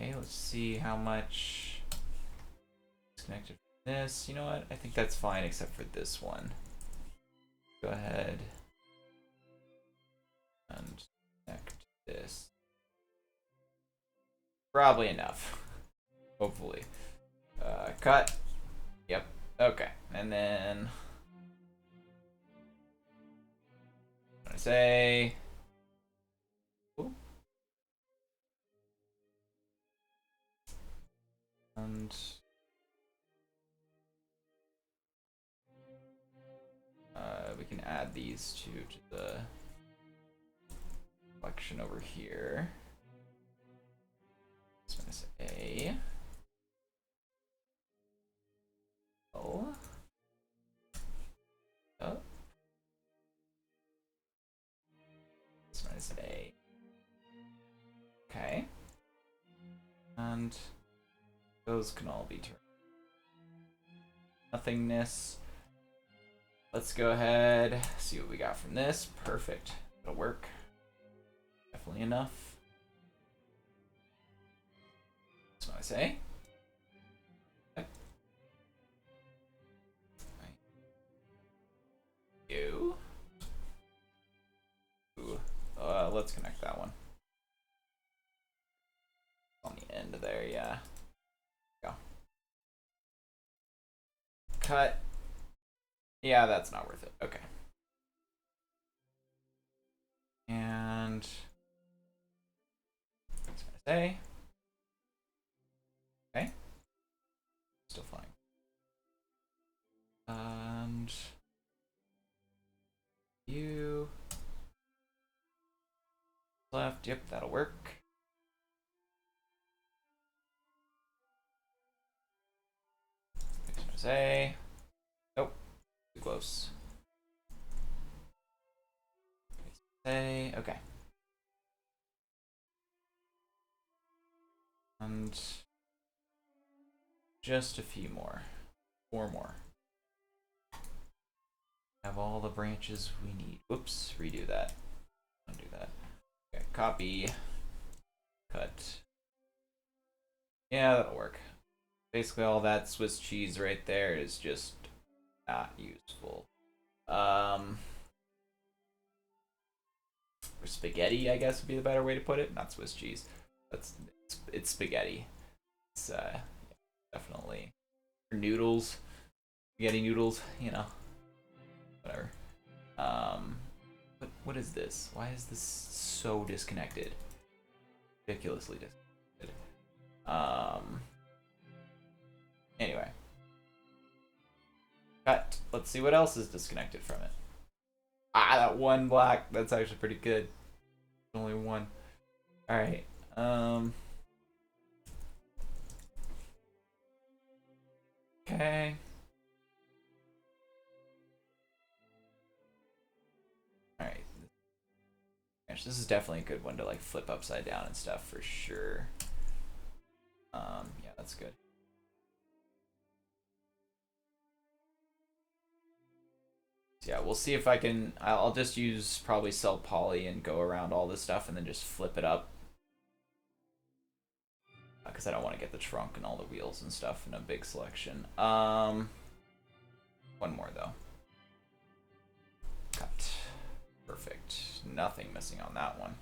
Okay, let's see how much is connected from this. You know what? I think that's fine except for this one. Go ahead and connect this. Probably enough. Hopefully. Cut. Yep. Okay. And then I say. Ooh. And we can add these two to the collection over here. Minus A. Oh. Oh. Minus A. Okay. And those can all be turned. Nothingness. Let's go ahead, see what we got from this. Perfect. It'll work. Definitely enough. That's what I say. Okay. You. Ooh. Let's connect that one. On the end there, yeah. Go. Cut. Yeah, that's not worth it. Okay. And that's what I say. Okay. Still flying. And you left. Yep, that'll work. That's what I say. Nope. Too close. Say okay. And just a few more. 4 more. Have all the branches we need. Whoops, redo that. Undo that. Okay, copy. Cut. Yeah, that'll work. Basically all that Swiss cheese right there is just not useful. Or spaghetti, I guess would be the better way to put it. Not Swiss cheese. It's spaghetti. It's definitely noodles. Spaghetti noodles, you know. Whatever. But what is this? Why is this so disconnected? Ridiculously disconnected. Anyway. Cut. Let's see what else is disconnected from it. Ah, that one black. That's actually pretty good. Only one. Alright. Okay. Alright. This is definitely a good one to like flip upside down and stuff for sure. Yeah, that's good. Yeah, we'll see if I can. I'll just use probably cell poly and go around all this stuff and then just flip it up. Because I don't want to get the trunk and all the wheels and stuff in a big selection. One more though. Cut. Perfect. Nothing missing on that one.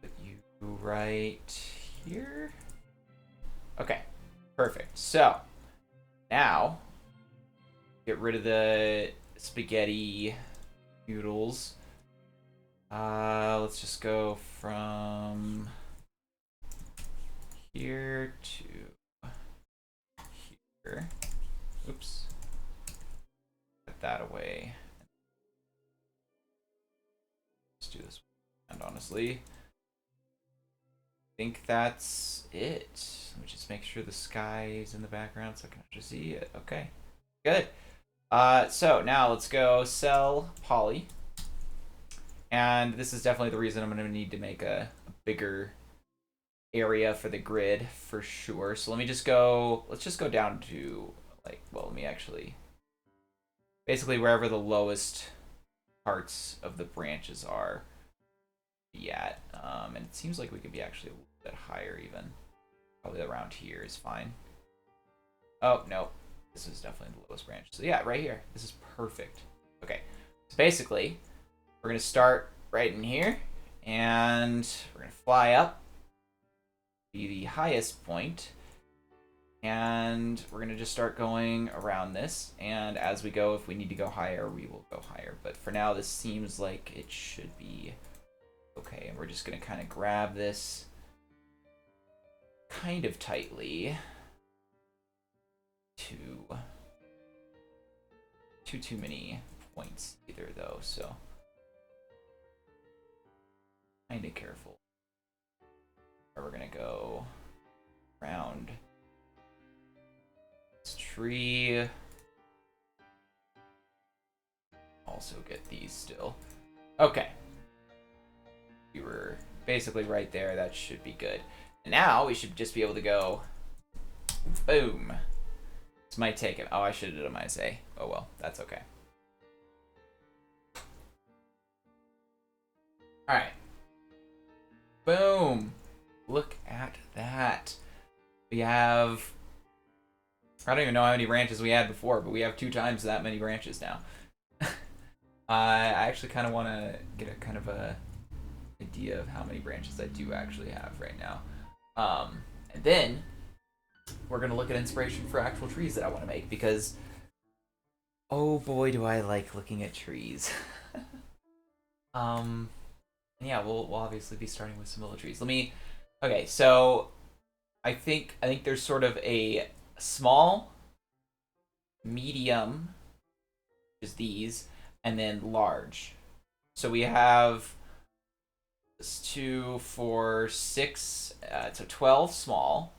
Put you right here. Okay. Perfect. So now get rid of the spaghetti noodles. Let's just go from here to here. Oops. Put that away. Let's do this. And honestly, I think that's it. Let me just make sure the sky is in the background so I can actually see it. Okay. Good. So now let's go cell poly. And this is definitely the reason I'm going to need to make a bigger area for the grid for sure. So let me just go, let's just go down to like, well, let me actually, basically wherever the lowest parts of the branches are be at. And it seems like we could be actually a little bit higher even. Probably around here is fine. Oh, no. This is definitely the lowest branch. So yeah, right here. This is perfect. Okay. So basically, we're going to start right in here, and we're going to fly up, be the highest point, and we're going to just start going around this, and as we go, if we need to go higher, we will go higher. But for now, this seems like it should be okay, and we're just going to kind of grab this kind of tightly to too many points either, though, so kind of careful. We're gonna go around this tree. Also get these still. Okay. We were basically right there. That should be good. And now we should just be able to go boom. This might take it. Oh, I should have done my say. Oh well, that's okay. Alright. Boom. Look at that. We have, I don't even know how many branches we had before, but we have 2 times that many branches now. I actually kind of want to get a kind of a idea of how many branches I do actually have right now. And then we're going to look at inspiration for actual trees that I want to make, because oh boy, do I like looking at trees. Yeah, we'll obviously be starting with some little trees. Okay, so I think there's sort of a small, medium, which is these, and then large. So we have 2, 4, 6, so 12 small,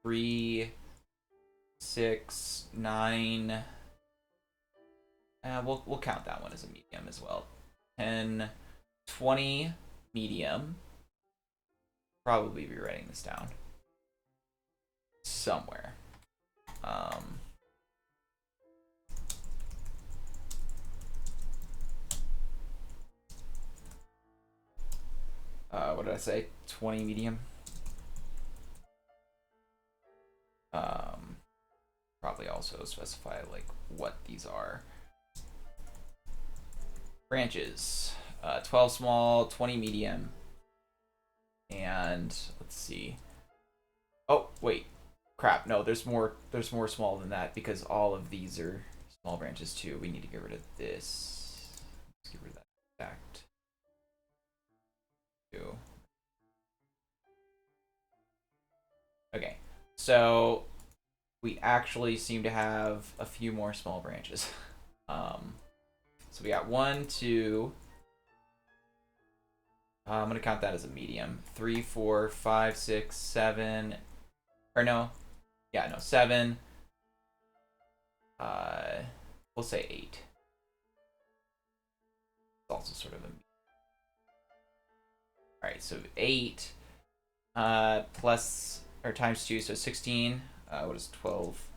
3, 6, 9. We'll count that one as a medium as well. 10, 20 medium. Probably be writing this down somewhere. What did I say? 20 medium. Probably also specify like what these are. Branches. 12 small, 20 medium. And let's see. Oh, wait. Crap. No, there's more small than that, because all of these are small branches too. We need to get rid of this. Let's get rid of that stacked. So we actually seem to have a few more small branches. So we got 1, 2. I'm gonna count that as a medium. 3, 4, 5, 6, 7. Or no, yeah, no, 7. We'll say 8. It's also sort of a. All right, so 8 plus or times 2, so 16. What is 12?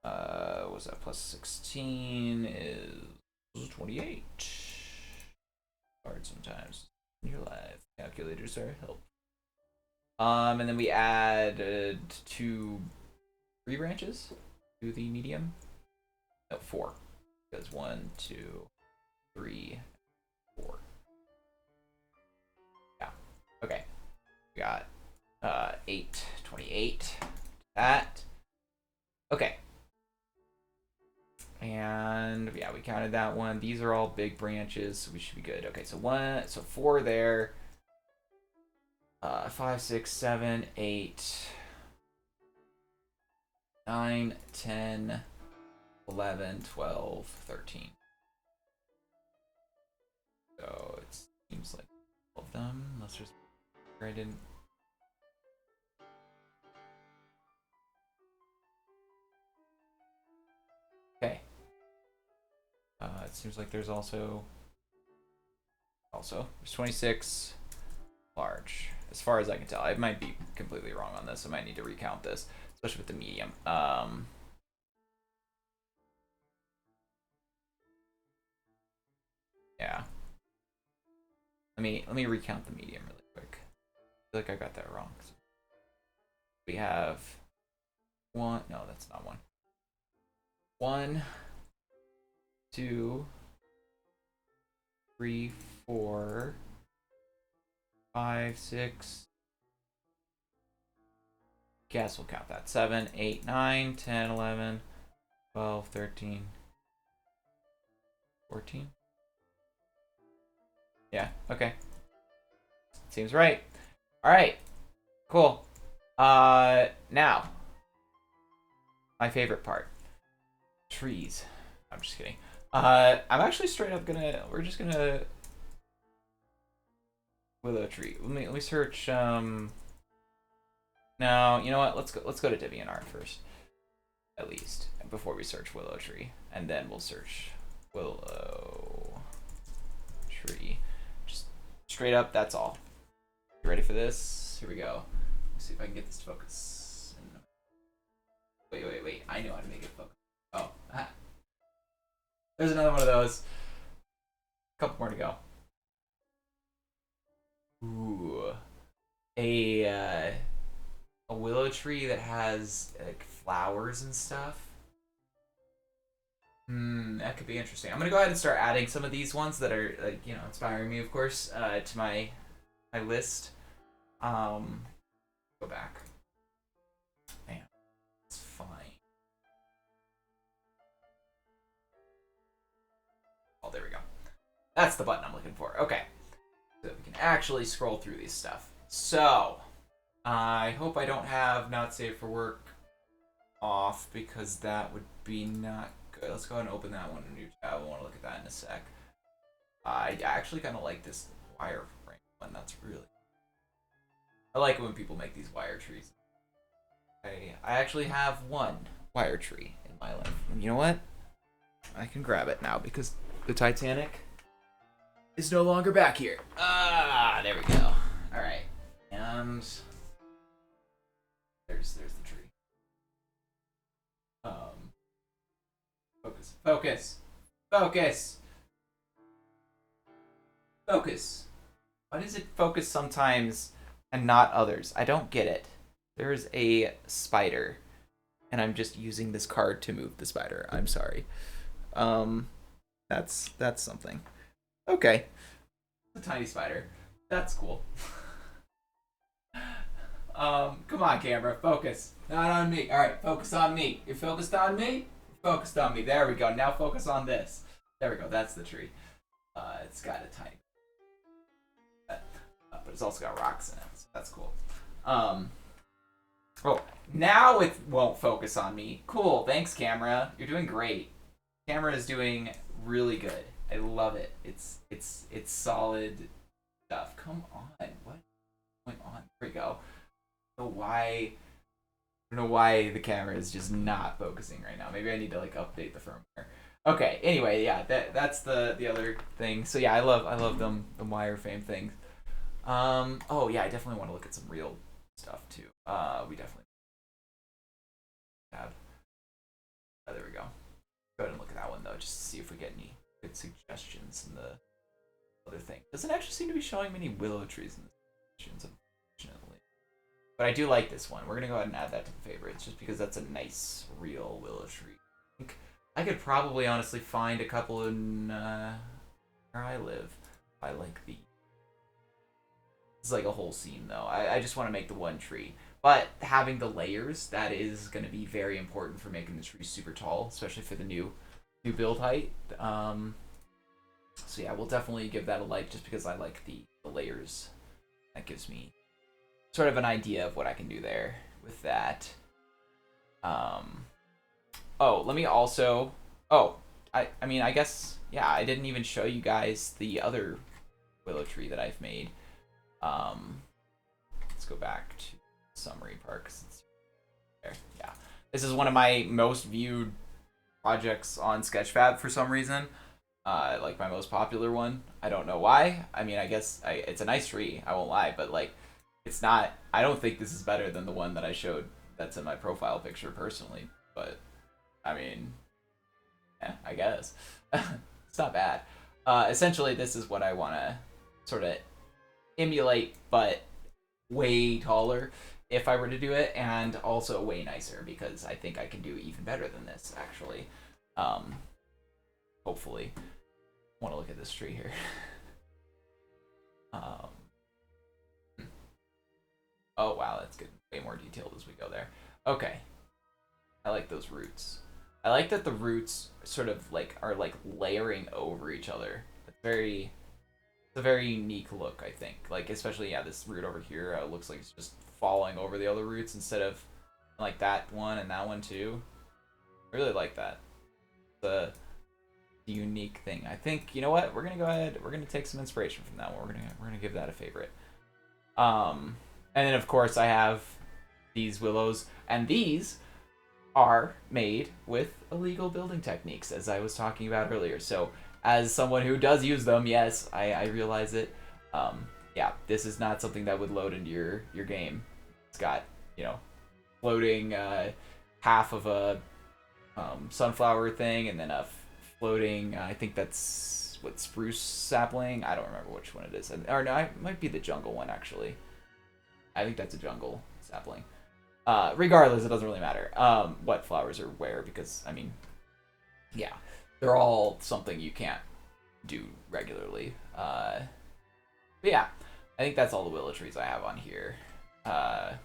What's that? Plus 16 is 28. Hard sometimes in your life. Calculators are help. And then we add 3 branches to the medium. No, 4. Because 1, 2, 3, 4. Yeah. Okay. We got 8, 28. That. Okay. And yeah, we counted that one. These are all big branches, so we should be good. Okay, so 4 there. 5, 6, 7, 8, 9, 10, 11, 12, 13. So it seems like all of them, unless there's I didn't. Okay. It seems like there's also there's 26 large, as far as I can tell. I might be completely wrong on this. I might need to recount this, especially with the medium. Yeah. Let me recount the medium really quick. I feel like I got that wrong. So we have 1. No, that's not 1. 1, 2, 3, 4, 5, 6. Guess we'll count that. 7, 8, 9, 10, 11, 12, 13, 14. Yeah, okay. Seems right. Alright. Cool. Now. My favorite part. Trees. I'm just kidding. I'm actually straight up we're just gonna willow tree. Let me search no, you know what? Let's go to DeviantArt first. At least. Before we search willow tree. And then we'll search willow tree. Just straight up, that's all. You ready for this? Here we go. Let's see if I can get this to focus. Wait. I know how to make it focus. Oh. There's another one of those. A couple more to go. Ooh. A willow tree that has like flowers and stuff. That could be interesting. I'm gonna go ahead and start adding some of these ones that are like, inspiring me, of course, to my list. Go back. Man, it's fine. Oh, there we go. That's the button I'm looking for. Okay. So we can actually scroll through these stuff. So, I hope I don't have not safe for work off, because that would be not good. Let's go ahead and open that one in a new tab. I want to look at that in a sec. I actually kind of like this wireframe one. That's really... I like it when people make these wire trees. I actually have one wire tree in my life. And you know what? I can grab it now because the Titanic is no longer back here. There we go. All right. And there's the tree. Focus. Why does it focus sometimes and not others? I don't get it. There is a spider, and I'm just using this card to move the spider. I'm sorry. That's something. Okay. It's a tiny spider. That's cool. Come on, camera. Focus. Not on me. All right, focus on me. You're focused on me? Focused on me. There we go. Now focus on this. There we go. That's the tree. It's got a tiny... but it's also got rocks in it, so that's cool. Oh, now it won't focus on me. Cool, thanks, camera. You're doing great. Camera is doing really good. I love it. It's solid stuff. Come on, what's going on? There we go. I don't know why. I don't know why the camera is just not focusing right now. Maybe I need to like update the firmware. Okay. Anyway, yeah, that's the other thing. So yeah, I love them the wireframe things. Oh yeah, I definitely want to look at some real stuff too. We definitely have. Oh, there we go. Go ahead and look at that one though, just to see if we get any good suggestions in the other thing. Doesn't actually seem to be showing many willow trees in the suggestions, unfortunately. But I do like this one. We're gonna go ahead and add that to the favorites, just because that's a nice real willow tree. I think I could probably honestly find a couple in where I live. I like the. It's like a whole scene though. I just want to make the one tree. But having the layers, that is going to be very important for making the tree super tall, especially for the new build height. So yeah, we'll definitely give that a like, just because I like the layers. That gives me sort of an idea of what I can do there with that. Oh, let me also. Oh, I mean, I guess, yeah, I didn't even show you guys the other willow tree that I've made. Let's go back to summary part, because it's there. Yeah, this is one of my most viewed projects on Sketchfab for some reason. Like my most popular one. I don't know why. I mean, I guess it's a nice tree. I won't lie, but like, it's not. I don't think this is better than the one that I showed. That's in my profile picture personally. But I mean, yeah, I guess it's not bad. Essentially, this is what I want to sort of emulate, but way taller if I were to do it, and also way nicer, because I think I can do even better than this actually. Hopefully. Want to look at this tree here. Oh wow, that's good. Way more detailed as we go there. Okay, I like those roots. I like that the roots sort of like are like layering over each other. It's a very unique look, I think. Like, especially, yeah, this root over here looks like it's just falling over the other roots instead of like that one and that one too. I really like that. The unique thing. I think, you know what? We're gonna go ahead. We're gonna take some inspiration from that one. We're gonna give that a favorite. And then of course I have these willows, and these are made with illegal building techniques, as I was talking about earlier. So as someone who does use them, yes, I realize it. Yeah, this is not something that would load into your game. It's got, you know, floating half of a sunflower thing, and then a floating, I think that's what, spruce sapling. I don't remember which one it is. Or no, it might be the jungle one actually. I think that's a jungle sapling. Regardless, it doesn't really matter what flowers are where, because I mean, yeah, they're all something you can't do regularly. But yeah, I think that's all the willow trees I have on here. But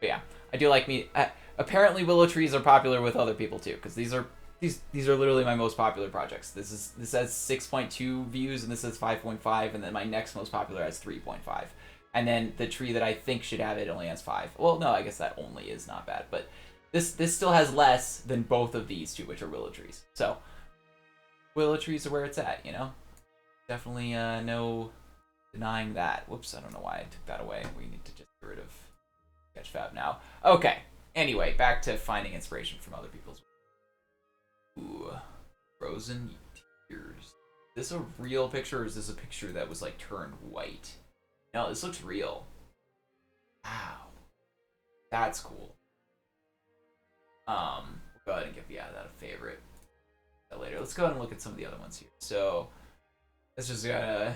yeah, I do like me. Apparently, willow trees are popular with other people too, because these are literally my most popular projects. This has 6.2 views, and this has 5.5, and then my next most popular has 3.5. And then the tree that I think should have it only has 5. Well, no, I guess that only is not bad, but this still has less than both of these two, which are willow trees. So willow trees are where it's at, you know. Definitely no denying that. Whoops, I don't know why I took that away. We need to just get rid of Sketchfab now. Okay. Anyway, back to finding inspiration from other people's. Ooh, frozen tears. Is this a real picture, or is this a picture that was like turned white? No, this looks real. Wow, that's cool. We'll go ahead and give that a favorite later. Let's go ahead and look at some of the other ones here. So it's just got a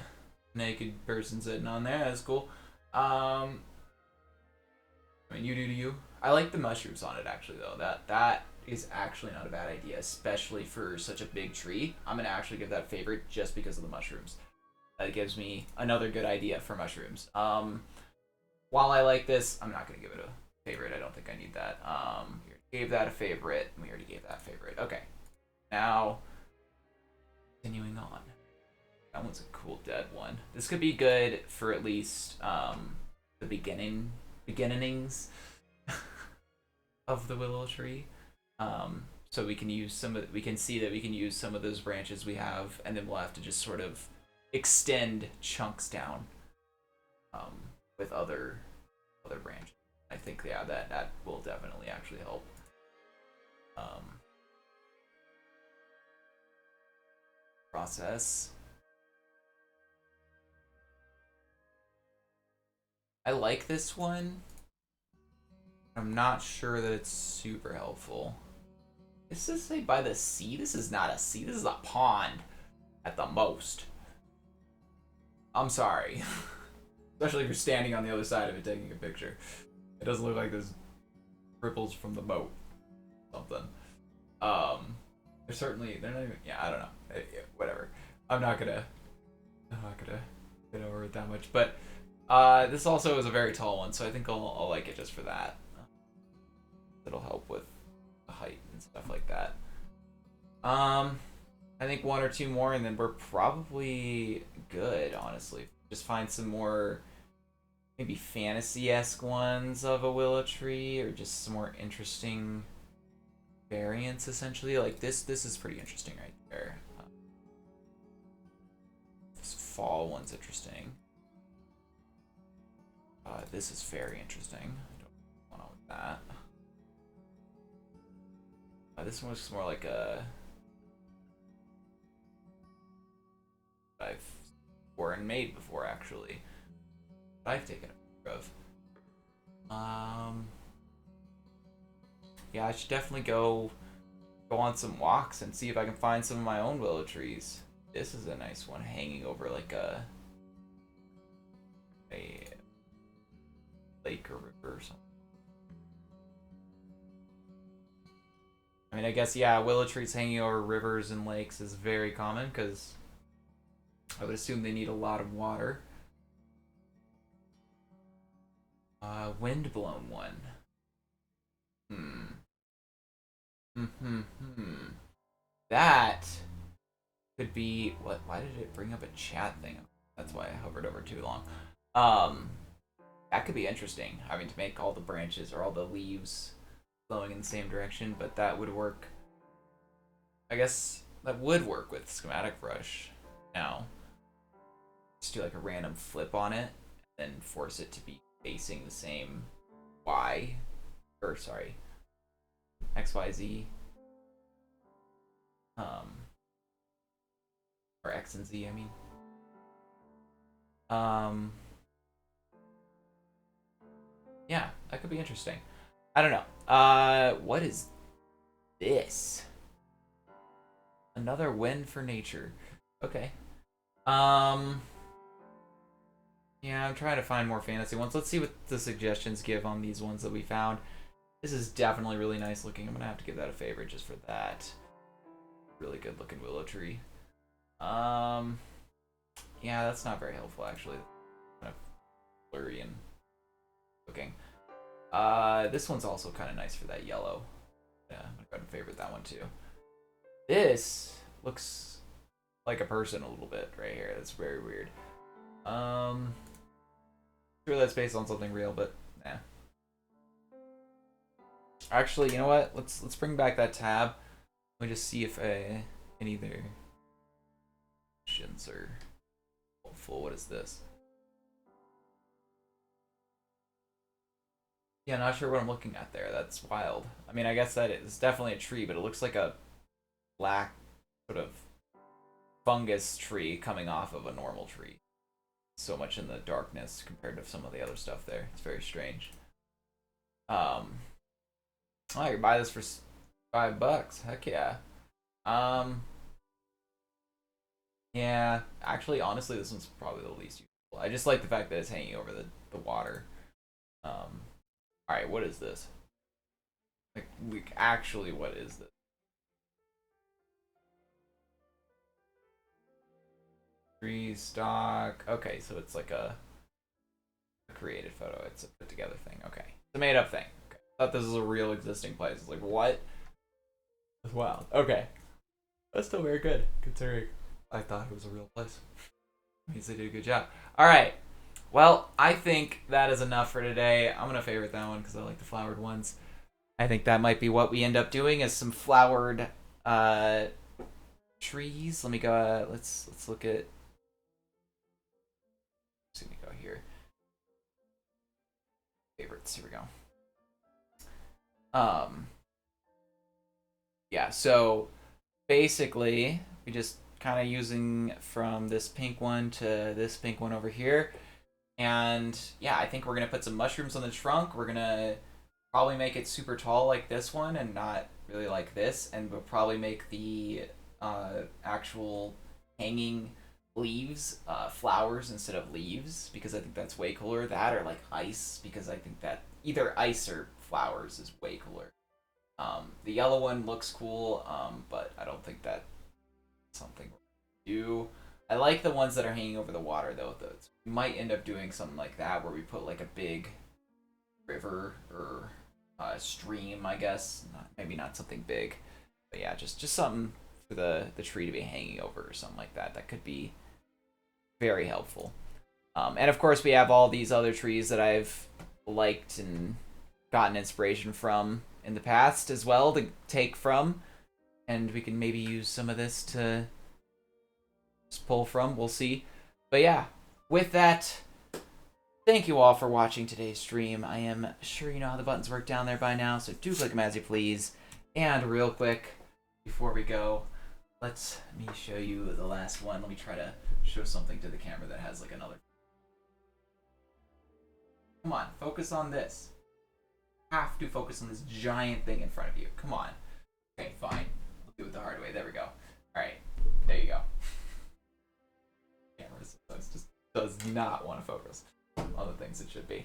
naked person sitting on there. That's cool. I mean, you do to you. I like the mushrooms on it actually, though. That is actually not a bad idea, especially for such a big tree. I'm gonna actually give that a favorite just because of the mushrooms. That gives me another good idea for mushrooms. While I like this, I'm not gonna give it a favorite. I don't think I need that. We already gave that a favorite. We already gave that a favorite. Okay. Now, continuing on. That one's a cool dead one. This could be good for at least the beginnings. of the willow tree. So we can use we can see that we can use some of those branches we have, and then we'll have to just sort of extend chunks down with other branches. I think that will definitely actually help. Process. I like this one. I'm not sure that it's super helpful. This is say by the sea. This is not a sea. This is a pond at the most. I'm sorry. Especially if you're standing on the other side of it taking a picture. It doesn't look like there's ripples from the boat. Something. They're not even, yeah, I don't know. Whatever. I'm not gonna get over it that much. But this also is a very tall one, so I think I'll like it just for that. It'll help with the height and stuff like that. I think one or two more, and then we're probably good, honestly. Just find some more maybe fantasy-esque ones of a willow tree, or just some more interesting variants, essentially. Like this is pretty interesting right there. This fall one's interesting. This is very interesting. I don't know what's going on with that. This one looks more like a I've worn made before, actually. I've taken a picture of. Yeah, I should definitely go on some walks and see if I can find some of my own willow trees. This is a nice one, hanging over like a lake or river or something. I mean, I guess, yeah, willow trees hanging over rivers and lakes is very common, because I would assume they need a lot of water. Wind-blown one. That could be... What? Why did it bring up a chat thing? That's why I hovered over too long. That could be interesting. Having to make all the branches or all the leaves flowing in the same direction, but that would work. I guess that would work with schematic brush. Now, just do like a random flip on it, and then force it to be facing the same X, Y, Z. Or X and Z, I mean. Yeah, that could be interesting. I don't know. What is this? Another win for nature. Okay. Yeah, I'm trying to find more fantasy ones. Let's see what the suggestions give on these ones that we found. This is definitely really nice looking. I'm gonna have to give that a favorite just for that. Really good looking willow tree. Yeah, that's not very helpful, actually. Kind of blurry and looking. This one's also kind of nice for that yellow. Yeah, I'm gonna go ahead and favorite that one too. This looks like a person a little bit right here. That's very weird. Sure that's based on something real, but nah. Actually, you know what? Let's bring back that tab. Let me just see if any of their questions are helpful. What is this? Yeah, not sure what I'm looking at there. That's wild. I mean, I guess that is definitely a tree, but it looks like a black sort of fungus tree coming off of a normal tree. So much in the darkness compared to some of the other stuff there. It's very strange. I could buy this for $5. Heck yeah. Yeah, actually, honestly, this one's probably the least useful. I just like the fact that it's hanging over the water. Alright, what is this? Like, actually, what is this? Tree stock. Okay, so it's like a created photo. It's a put together thing. Okay. It's a made up thing. Okay. I thought this was a real existing place. It's like, what? That's wild. Okay. That's still very good, considering I thought it was a real place. Means they did a good job. Alright. Well, I think that is enough for today. I'm going to favorite that one because I like the flowered ones. I think that might be what we end up doing is some flowered trees. Let me go. Let's look at. Let me go here. Favorites. Here we go. Yeah. So basically, we just kind of using from this pink one to this pink one over here. And yeah, I think we're gonna put some mushrooms on the trunk. We're gonna probably make it super tall like this one and not really like this. And we'll probably make the actual hanging leaves flowers instead of leaves because I think that's way cooler. That or like ice because I think that either ice or flowers is way cooler. The yellow one looks cool, but I don't think that's something we're gonna do. I like the ones that are hanging over the water though. We might end up doing something like that where we put like a big river or stream, I guess. Maybe not something big, but yeah, just something for the tree to be hanging over or something like that. That could be very helpful. And of course, we have all these other trees that I've liked and gotten inspiration from in the past as well to take from, and we can maybe use some of this to just pull from. We'll see. But yeah, with that, thank you all for watching today's stream. I am sure you know how the buttons work down there by now, so do click them as you please. And real quick, before we go, let me show you the last one. Let me try to show something to the camera that has like another. Come on, focus on this. Have to focus on this giant thing in front of you. Come on. Okay, fine. We'll do it the hard way. There we go. Alright, there you go. Camera just does not want to focus on the things it should be.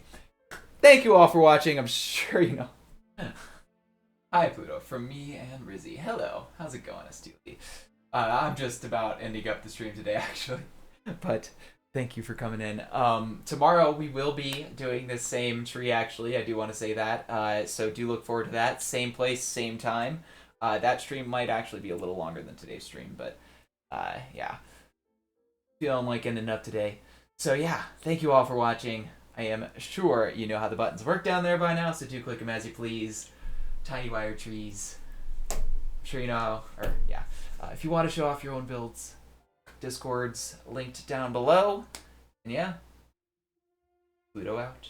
Thank you all for watching. I'm sure you know. Hi, Pluto, from me and Rizzy. Hello. How's it going, Astuli? I'm just about ending up the stream today, actually. But thank you for coming in. Tomorrow we will be doing this same tree, actually. I do want to say that. So do look forward to that. Same place, same time. That stream might actually be a little longer than today's stream, but yeah. Feeling like ending up today. So yeah, thank you all for watching. I am sure you know how the buttons work down there by now, so do click them as you please. Tiny wire trees. I'm sure you know how, or yeah. If you want to show off your own builds, Discord's linked down below. And yeah, Pluto out.